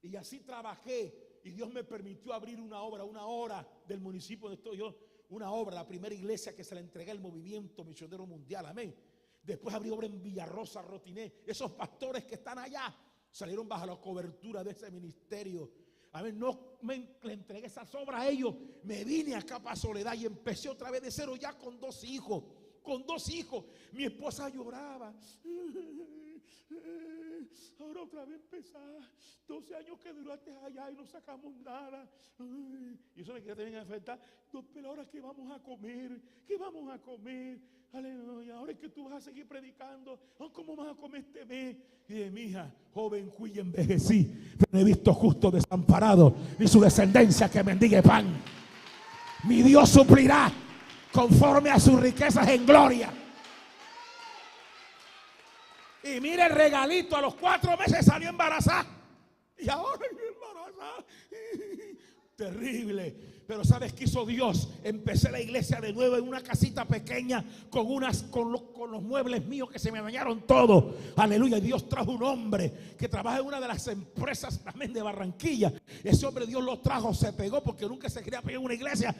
Y así trabajé, y Dios me permitió abrir una hora del municipio donde estoy yo, una obra, la primera iglesia que se le entregué al movimiento misionero mundial, amén. Después abrí obra en Villarrosa, Rotiné. Esos pastores que están allá salieron bajo la cobertura de ese ministerio. A ver, no le entregué esas obras a ellos. Me vine acá para Soledad y empecé otra vez de cero, ya con 2 hijos. Con 2 hijos. Mi esposa lloraba. Ahora otra vez empezar. 12 años que duraste allá y no sacamos nada. Y eso me queda también afectar. Pero ahora ¿qué vamos a comer? ¿Qué vamos a comer? Aleluya. Ahora es que tú vas a seguir predicando. ¿Cómo vas a comer este mes? Y de mi hija, joven fui y envejecí, pero no he visto justo desamparado, ni su descendencia que mendigue pan. Mi Dios suplirá conforme a sus riquezas en gloria. Y mire el regalito, a los 4 meses salió embarazada. Y ahora embarazada. Terrible. Pero ¿sabes qué hizo Dios? Empecé la iglesia de nuevo en una casita pequeña con los muebles míos que se me dañaron todos. Aleluya. Y Dios trajo un hombre que trabaja en una de las empresas también de Barranquilla. Ese hombre Dios lo trajo, se pegó porque nunca se quería pegar en una iglesia.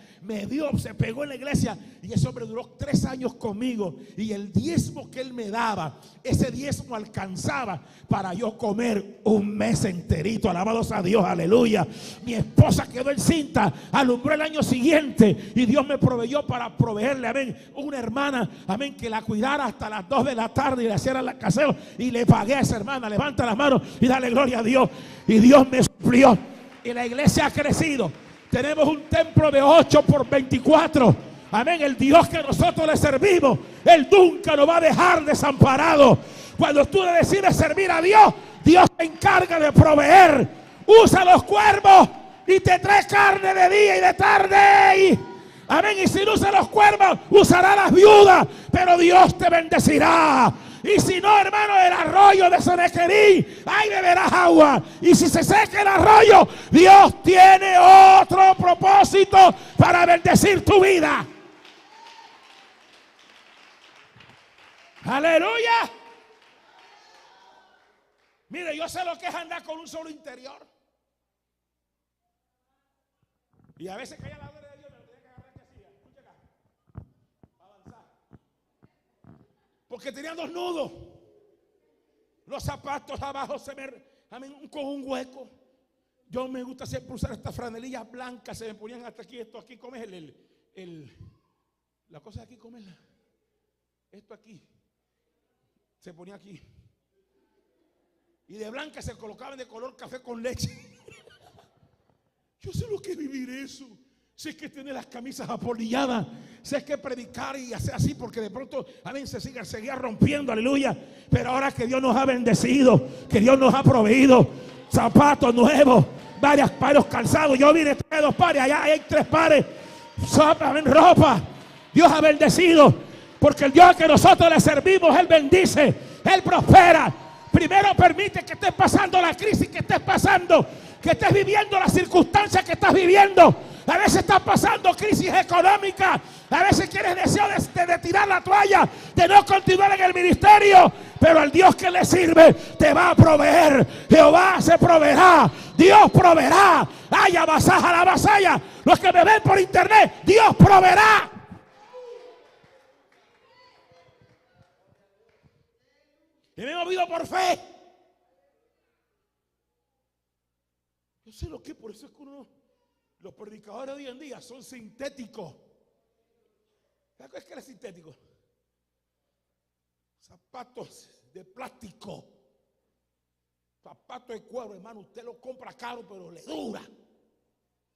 Se pegó en la iglesia. Y ese hombre duró 3 años conmigo. Y el diezmo que él me daba, ese diezmo alcanzaba para yo comer un mes enterito. Alabados a Dios, aleluya. Mi esposa quedó encinta, alumbró el año siguiente y Dios me proveyó para proveerle, amén, una hermana, amén, que la cuidara hasta las 2 de la tarde y le hiciera el caseo, y le pagué a esa hermana. Levanta las manos y dale gloria a Dios. Y Dios me suplió y la iglesia ha crecido. Tenemos un templo de 8 por 24. Amén. El Dios que nosotros le servimos, Él nunca nos va a dejar desamparado. Cuando tú le decides servir a Dios, Dios se encarga de proveer. Usa los cuervos y te trae carne de día y de tarde. Amén. Y si no usa los cuervos, usará las viudas, pero Dios te bendecirá. Y si no, hermano, el arroyo de Senequerí, ahí beberás agua. Y si se seca el arroyo, Dios tiene otro propósito para bendecir tu vida. Aleluya. Mire, yo sé lo que es andar con un solo interior. Y a veces caía la gloria de Dios, me lo tenía que agarrar que hacía. Escucha acá. Avanzar. Porque tenían 2 nudos. Los zapatos abajo con un hueco. Yo me gusta siempre usar estas franelillas blancas. Se me ponían hasta aquí, esto aquí. ¿Cómo es la cosa de aquí? ¿Cómo es esto aquí? Se ponía aquí. Y de blanca se colocaban de color café con leche. Yo sé lo que es vivir eso. Sé que tener las camisas apolilladas. Sé que predicar y hacer así, porque de pronto amén, seguía rompiendo, aleluya. Pero ahora que Dios nos ha bendecido, que Dios nos ha proveído zapatos nuevos, varios calzados. Yo vine 2 pares, allá hay 3 pares. Amén, ropa. Dios ha bendecido, porque el Dios que nosotros le servimos, Él bendice, Él prospera. Primero permite que estés pasando la crisis que estés pasando, que estés viviendo las circunstancias que estás viviendo. A veces estás pasando crisis económica, a veces tienes deseo de tirar la toalla, de no continuar en el ministerio, pero al Dios que le sirve te va a proveer. Jehová se proveerá, Dios proveerá. Haya vasaja la vasalla. Los que me ven por internet, Dios proveerá. Y me he movido por fe. Yo sé lo que, por eso es que los predicadores de hoy en día son sintéticos. ¿Sabes qué es que es sintético? Zapatos de plástico, zapatos de cuero, hermano. Usted lo compra caro, pero le dura.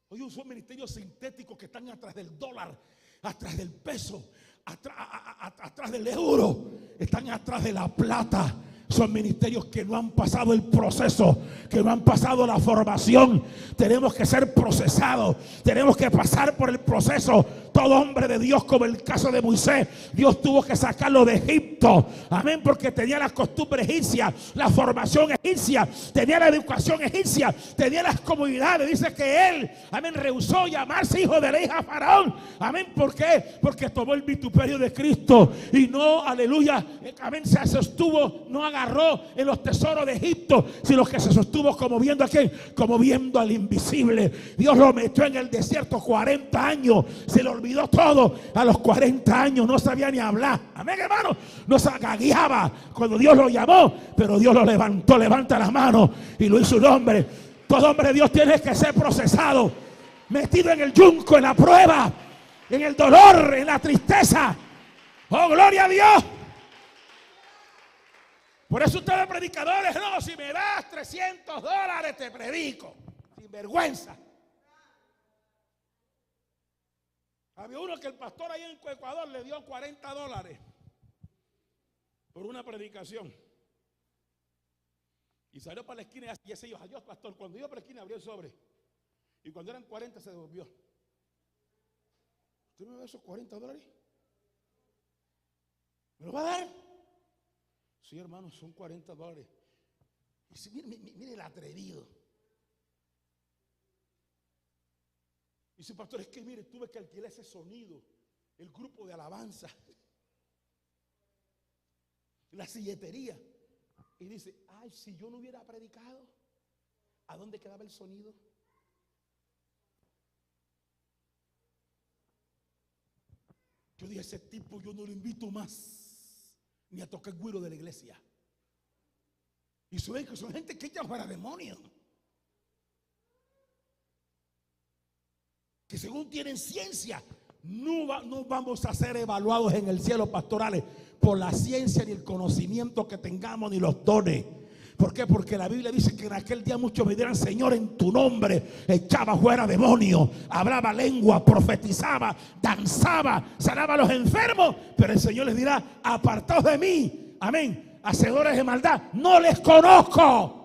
Hoy son ministerios sintéticos que están atrás del dólar, atrás del peso, atrás del euro, están atrás de la plata. Son ministerios que no han pasado el proceso, que no han pasado la formación. Tenemos que ser procesados, tenemos que pasar por el proceso. Todo hombre de Dios, como el caso de Moisés, Dios tuvo que sacarlo de Egipto. Amén, porque tenía las costumbres egipcias, la formación egipcia, tenía la educación egipcia, tenía las comodidades. Dice que él, amén, rehusó llamarse hijo de la hija de Faraón. Amén, ¿por qué? Porque tomó el vituperio de Cristo y no, aleluya, amén, se sostuvo, no agarró en los tesoros de Egipto, sino que se sostuvo como viendo a quién, como viendo al invisible. Dios lo metió en el desierto 40 años, se le olvidó todo. A los 40 años no sabía ni hablar. Amén, hermano, no se gagueaba cuando Dios lo llamó, pero Dios lo levantó. Levanta las manos y lo hizo un hombre. Todo hombre de Dios tiene que ser procesado, metido en el yunco, en la prueba, en el dolor, en la tristeza. Oh, gloria a Dios. Por eso ustedes predicadores, no, si me das $300 te predico. Sin vergüenza. Había uno que el pastor ahí en Ecuador le dio $40 por una predicación. Y salió para la esquina y ese dijo, adiós pastor. Cuando iba para la esquina abrió el sobre. Y cuando eran 40 se devolvió. ¿Usted me da esos $40? ¿Me lo va a dar? Sí, hermano, son $40. Y si, mire el atrevido. Y dice, pastor, es que mire, tuve que alquilar ese sonido, el grupo de alabanza, la silletería. Y dice, ay, si yo no hubiera predicado, ¿a dónde quedaba el sonido? Yo dije, ese tipo yo no lo invito más, ni a tocar güiro de la iglesia. Y saben que son gente que echan para demonios, que según tienen ciencia, no vamos a ser evaluados en el cielo, pastorales, por la ciencia ni el conocimiento que tengamos ni los dones. ¿Por qué? Porque la Biblia dice que en aquel día muchos me dirán, Señor, en tu nombre echaba fuera demonios, hablaba lengua, profetizaba, danzaba, sanaba a los enfermos. Pero el Señor les dirá, apartaos de mí, amén, hacedores de maldad, no les conozco.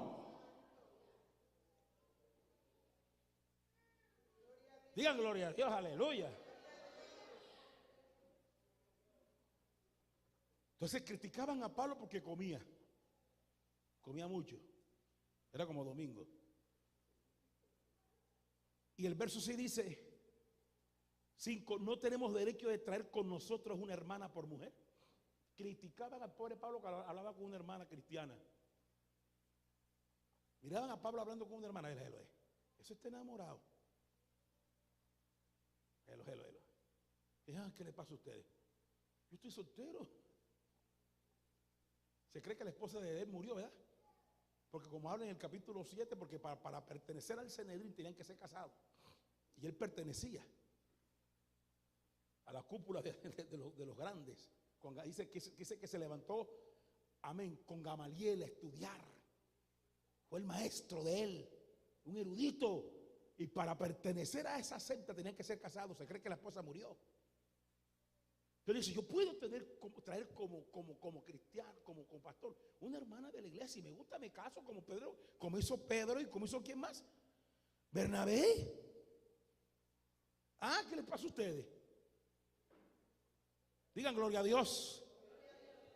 Digan gloria a Dios, aleluya. Entonces criticaban a Pablo porque comía mucho, era como domingo. Y el verso 6 dice, 5, no tenemos derecho de traer con nosotros una hermana por mujer. Criticaban al pobre Pablo que hablaba con una hermana cristiana. Miraban a Pablo hablando con una hermana. Eso está enamorado. ¿Qué le pasa a ustedes? Yo estoy soltero. Se cree que la esposa de él murió, ¿verdad? Porque como habla en el capítulo 7, porque para pertenecer al Sanedrín tenían que ser casados. Y él pertenecía a la cúpula de los grandes. Dice que se levantó, amén, con Gamaliel a estudiar. Fue el maestro de él, un erudito. Y para pertenecer a esa secta tenían que ser casados. Se cree que la esposa murió. Entonces dice, yo puedo traer como cristiano, como pastor, una hermana de la iglesia. Y me gusta, me caso como Pedro, como hizo Pedro y como hizo ¿quién más? Bernabé. ¿Qué les pasa a ustedes? Digan gloria a Dios.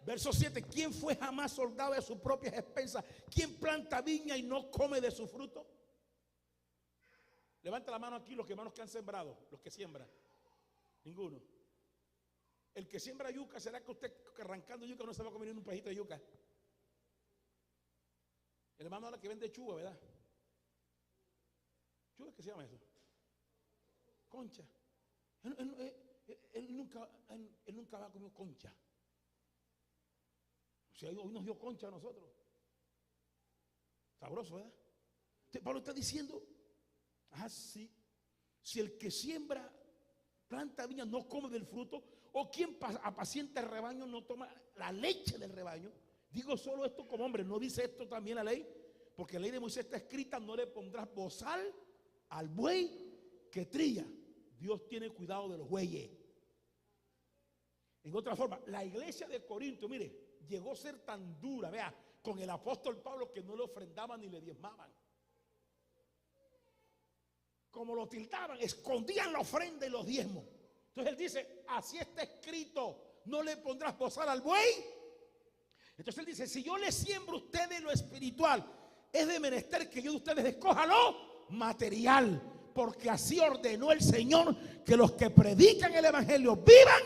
Verso 7, ¿quién fue jamás soldado de sus propias expensas? ¿Quién planta viña y no come de su fruto? Levanta la mano aquí los hermanos que han sembrado, los que siembran. Ninguno. El que siembra yuca, ¿será que usted arrancando yuca no se va a comer un pedacito de yuca? El hermano ahora que vende chuga, ¿verdad? ¿Chuga qué se llama eso? Concha. Él nunca va a comer concha. O sea, hoy nos dio concha a nosotros. Sabroso, ¿verdad? Pablo está diciendo, sí, si el que siembra, planta viña, no come del fruto, o quien apacienta el rebaño no toma la leche del rebaño. Digo solo esto como hombre, no dice esto también la ley, porque la ley de Moisés está escrita, no le pondrás bozal al buey que trilla. Dios tiene cuidado de los bueyes. En otra forma, la iglesia de Corinto, mire, llegó a ser tan dura, vea, con el apóstol Pablo, que no le ofrendaban ni le diezmaban. Como lo tildaban, escondían la ofrenda y los diezmos. Entonces él dice, así está escrito, no le pondrás bozal al buey. Entonces él dice, si yo les siembro a ustedes lo espiritual, es de menester que yo de ustedes escoja lo material, porque así ordenó el Señor que los que predican el evangelio vivan.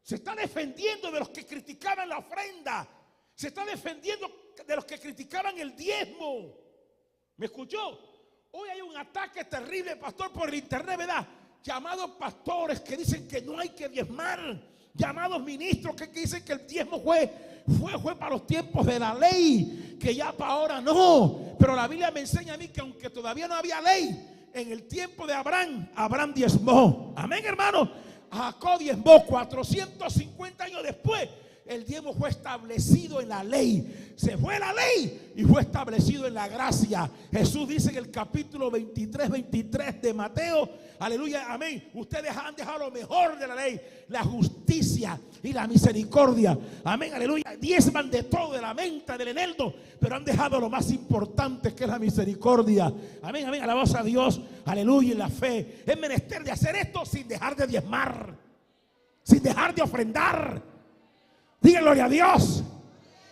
Se está defendiendo de los que criticaban la ofrenda, se está defendiendo de los que criticaban el diezmo. ¿Me escuchó? Hoy hay un ataque terrible, pastor, por el internet, ¿verdad? Llamados pastores que dicen que no hay que diezmar, llamados ministros que dicen que el diezmo fue para los tiempos de la ley, que ya para ahora no. Pero la Biblia me enseña a mí que aunque todavía no había ley, en el tiempo de Abraham diezmó. Amén, hermano. Jacob diezmó 450 años después. El diezmo fue establecido en la ley. Se fue la ley y fue establecido en la gracia. Jesús dice en el capítulo 23 de Mateo, aleluya, amén, ustedes han dejado lo mejor de la ley, la justicia y la misericordia. Amén, aleluya. Diezman de todo, de la menta, del eneldo, pero han dejado lo más importante, que es la misericordia. Amén, amén, alabados a Dios, aleluya, y la fe. Es menester de hacer esto sin dejar de diezmar, sin dejar de ofrendar. Diga gloria a Dios.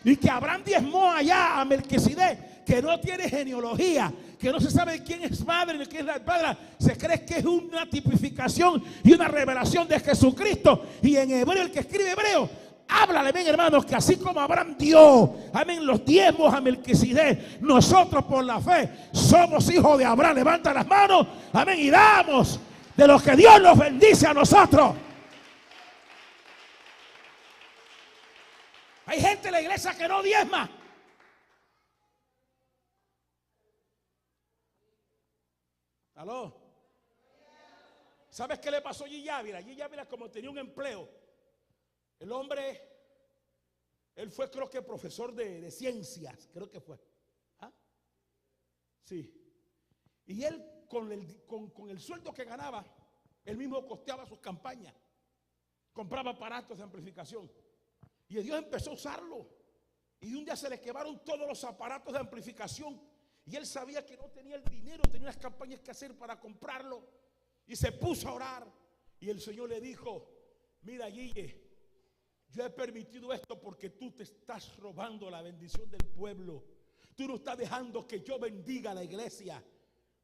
Y que Abraham diezmó allá a Melquisedec, que no tiene genealogía, que no se sabe quién es madre ni quién es la padre. Se cree que es una tipificación y una revelación de Jesucristo. Y en hebreo, el que escribe hebreo, háblale bien, hermanos, que así como Abraham dio, amén, los diezmos a Melquisedec, nosotros por la fe somos hijos de Abraham. Levanta las manos, amén, y damos de lo que Dios nos bendice a nosotros. Hay gente en la iglesia que no diezma. ¿Aló? ¿Sabes qué le pasó a Gigi Ávila? Gigi Ávila, como tenía un empleo, el hombre, él fue, creo que profesor de ciencias, creo que fue. ¿Ah? Sí. Y él con el sueldo que ganaba, él mismo costeaba sus campañas, compraba aparatos de amplificación. Y Dios empezó a usarlo. Y un día se le quemaron todos los aparatos de amplificación. Y él sabía que no tenía el dinero, tenía unas campañas que hacer para comprarlo. Y se puso a orar. Y el Señor le dijo: mira, Guille, yo he permitido esto porque tú te estás robando la bendición del pueblo. Tú no estás dejando que yo bendiga a la iglesia.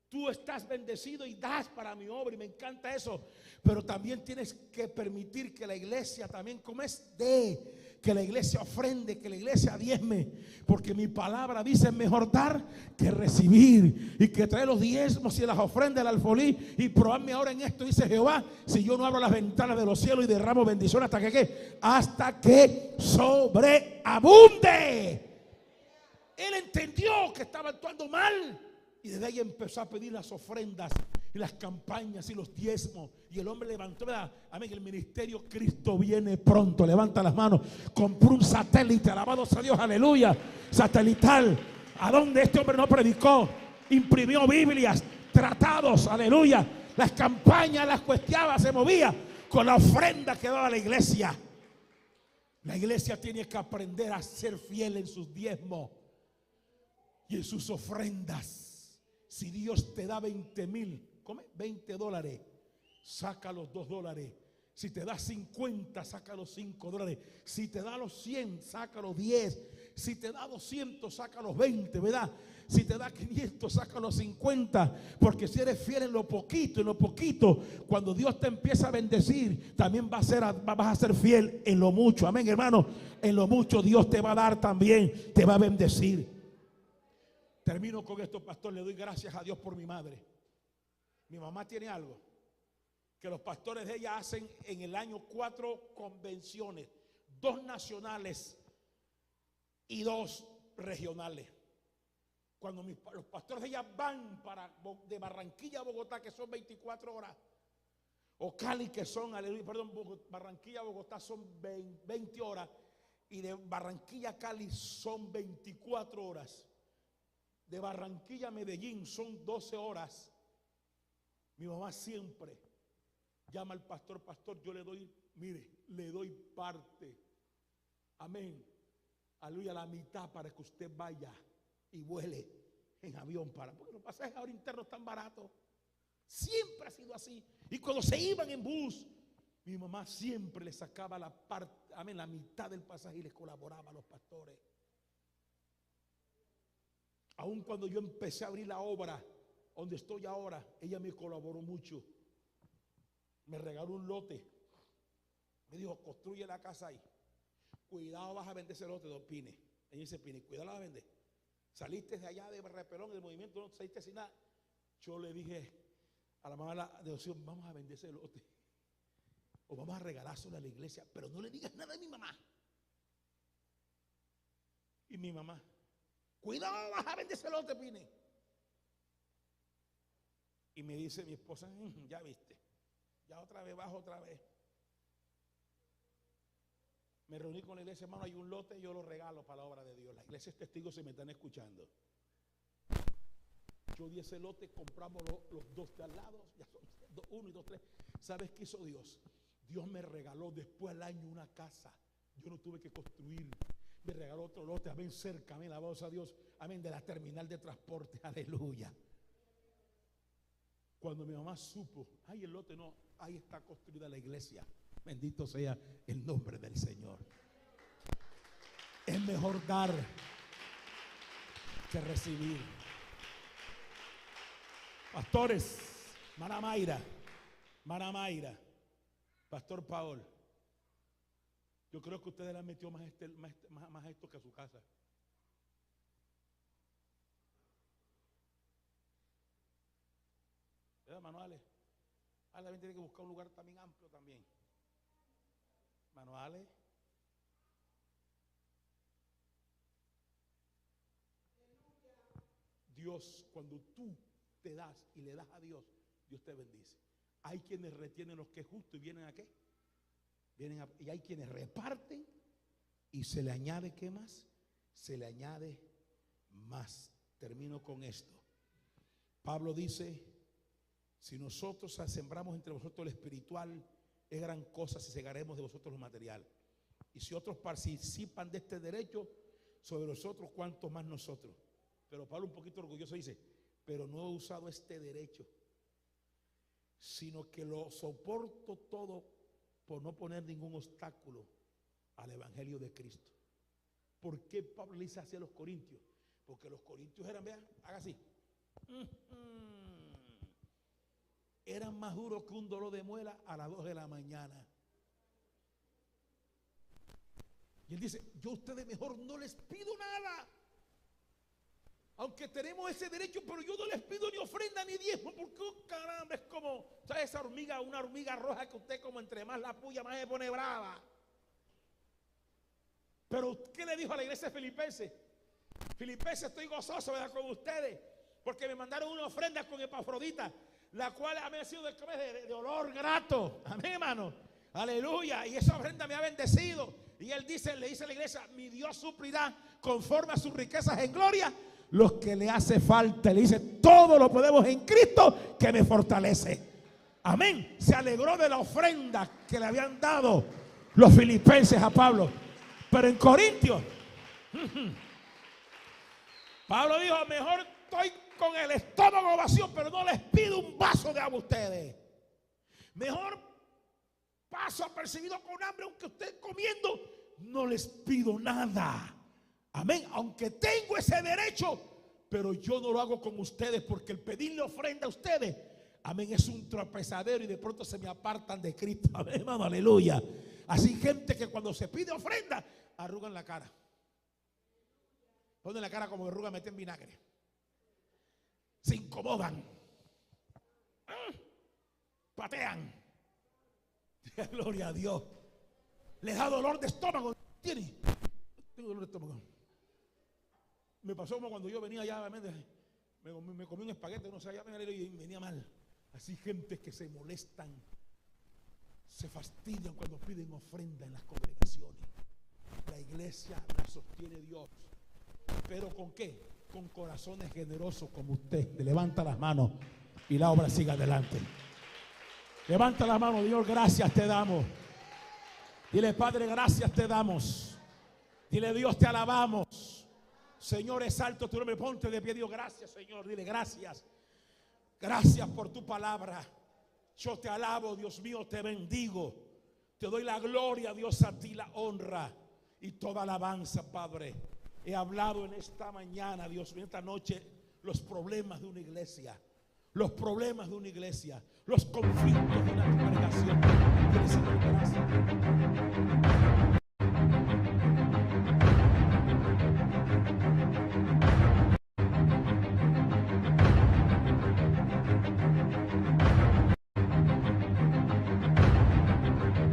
Tú estás bendecido y das para mi obra, y me encanta eso. Pero también tienes que permitir que la iglesia también, como es de, que la iglesia ofrende, que la iglesia diezme. Porque mi palabra dice: mejor dar que recibir. Y que traer los diezmos y las ofrendas al alfolí. Y probarme ahora en esto, dice Jehová, si yo no abro las ventanas de los cielos y derramo bendición hasta que ¿qué? Hasta que sobreabunde. Él entendió que estaba actuando mal. Y desde ahí empezó a pedir las ofrendas y las campañas y los diezmos. Y el hombre levantó, ¿verdad? Amén, el ministerio Cristo viene pronto. Levanta las manos. Compró un satélite, alabado sea Dios, aleluya, satelital. ¿A dónde este hombre no predicó? Imprimió Biblias, tratados, aleluya. Las campañas las cuesteaba, se movía con la ofrenda que daba la iglesia. La iglesia tiene que aprender a ser fiel en sus diezmos y en sus ofrendas. Si Dios te da 20,000, $20, saca los $2. Si te da 50, saca los $5. Si te da los 100, saca los 10. Si te da 200, saca los 20, ¿verdad? Si te da 500, saca los 50. Porque si eres fiel en lo poquito, cuando Dios te empieza a bendecir, también vas a ser fiel en lo mucho. Amén, hermano. En lo mucho Dios te va a dar también, te va a bendecir. Termino con esto, pastor. Le doy gracias a Dios por mi madre. Mi mamá tiene algo que los pastores de ella hacen en el año 4 convenciones, 2 nacionales y 2 regionales. Cuando los pastores de ella van de Barranquilla a Bogotá, que son 24 horas, o Cali, que son, Barranquilla a Bogotá son 20 horas, y de Barranquilla a Cali son 24 horas. De Barranquilla a Medellín son 12 horas. Mi mamá siempre llama al pastor: pastor, yo le doy, mire, le doy parte. Amén. Aleluya, la mitad para que usted vaya y vuele en avión porque los pasajes ahora internos están baratos. Siempre ha sido así. Y cuando se iban en bus, mi mamá siempre le sacaba la parte, amén, la mitad del pasaje y les colaboraba a los pastores. Aun cuando yo empecé a abrir la obra donde estoy ahora, ella me colaboró mucho. Me regaló un lote. Me dijo, construye la casa ahí. Cuidado, vas a vender ese lote, don Pine. Ella dice, Pine, cuidado, la vas a vender. Saliste de allá de Repelón, del movimiento, no saliste sin nada. Yo le dije a la mamá de opción, vamos a vender ese lote. O vamos a regalárselo a la iglesia, pero no le digas nada a mi mamá. Y mi mamá, cuidado, vas a vender ese lote, Pine. Y me dice mi esposa, ya viste, ya otra vez, bajo otra vez. Me reuní con la iglesia, hermano, hay un lote, yo lo regalo para la obra de Dios. La iglesia es testigo, si me están escuchando. Yo di ese lote, compramos los dos de al lado, ya son 1 y 2, 3. ¿Sabes qué hizo Dios? Dios me regaló después al año una casa. Yo no tuve que construir. Me regaló otro lote, amén, cerca, amén, alabados a Dios, amén, de la terminal de transporte, aleluya. Cuando mi mamá supo, ay, el lote no, ahí está construida la iglesia. Bendito sea el nombre del Señor. Es mejor dar que recibir. Pastores, Mana Mayra, Pastor Paul, yo creo que ustedes le han metido más esto que a su casa. ¿Verdad, Manuales? También tiene que buscar un lugar también amplio también. Manuales. Dios, cuando tú te das y le das a Dios, Dios te bendice. Hay quienes retienen los que es justo y vienen a qué? Y hay quienes reparten y se le añade, ¿qué más? Se le añade más. Termino con esto. Pablo dice, si nosotros sembramos entre vosotros lo espiritual, es gran cosa si segaremos de vosotros lo material. Y si otros participan de este derecho sobre nosotros, ¿cuánto más nosotros? Pero Pablo, un poquito orgulloso, dice, pero no he usado este derecho, sino que lo soporto todo por no poner ningún obstáculo al evangelio de Cristo. ¿Por qué Pablo le dice así a los corintios? Porque los corintios eran, vean, haga así, eran más duros que un dolor de muela a las 2 de la mañana. Y él dice, yo a ustedes mejor no les pido nada, aunque tenemos ese derecho, pero yo no les pido ni ofrenda ni diezmo, porque caramba, es como, ¿sabes esa hormiga? Una hormiga roja que usted, como entre más la puya, más se pone brava. Pero ¿qué le dijo a la iglesia de Filipenses? Filipenses, estoy gozoso, ¿verdad?, con ustedes, porque me mandaron una ofrenda con Epafrodita, la cual ha sido de olor grato. Amén, hermano. Aleluya. Y esa ofrenda me ha bendecido. Y él dice, le dice a la iglesia, mi Dios suplirá conforme a sus riquezas en gloria los que le hace falta. Le dice, todo lo podemos en Cristo que me fortalece. Amén. Se alegró de la ofrenda que le habían dado los filipenses a Pablo. Pero en Corintios, Pablo dijo, mejor estoy con el estómago vacío, pero no les pido un vaso de agua a ustedes. Mejor paso apercibido con hambre, aunque estén comiendo, no les pido nada. Amén. Aunque tengo ese derecho, pero yo no lo hago con ustedes, porque el pedirle ofrenda a ustedes, amén, es un tropezadero y de pronto se me apartan de Cristo. Amén, hermano, aleluya. Así gente que cuando se pide ofrenda, arrugan la cara. Ponen la cara como que arrugan, meten vinagre. Se incomodan. Patean. Gloria a Dios. Les da dolor de estómago. ¿Tiene? Tengo dolor de estómago. Me pasó como cuando yo venía allá, me comí un espaguete, no sé, allá y venía mal. Así gente que se molestan, se fastidian cuando piden ofrenda en las congregaciones. La iglesia la sostiene Dios. ¿Pero con qué? Con corazones generosos como usted. Levanta las manos y la obra sigue adelante. Levanta las manos, Dios, gracias te damos. Dile, Padre, gracias te damos. Dile, Dios, te alabamos. Señor, exalto tu nombre, ponte de pie, Dios, gracias, Señor. Dile, gracias. Gracias por tu palabra. Yo te alabo, Dios mío, te bendigo. Te doy la gloria, Dios, a ti la honra y toda alabanza, Padre. He hablado en esta mañana, Dios mío, esta noche, los problemas de una iglesia. Los problemas de una iglesia. Los conflictos de una congregación. Gracias.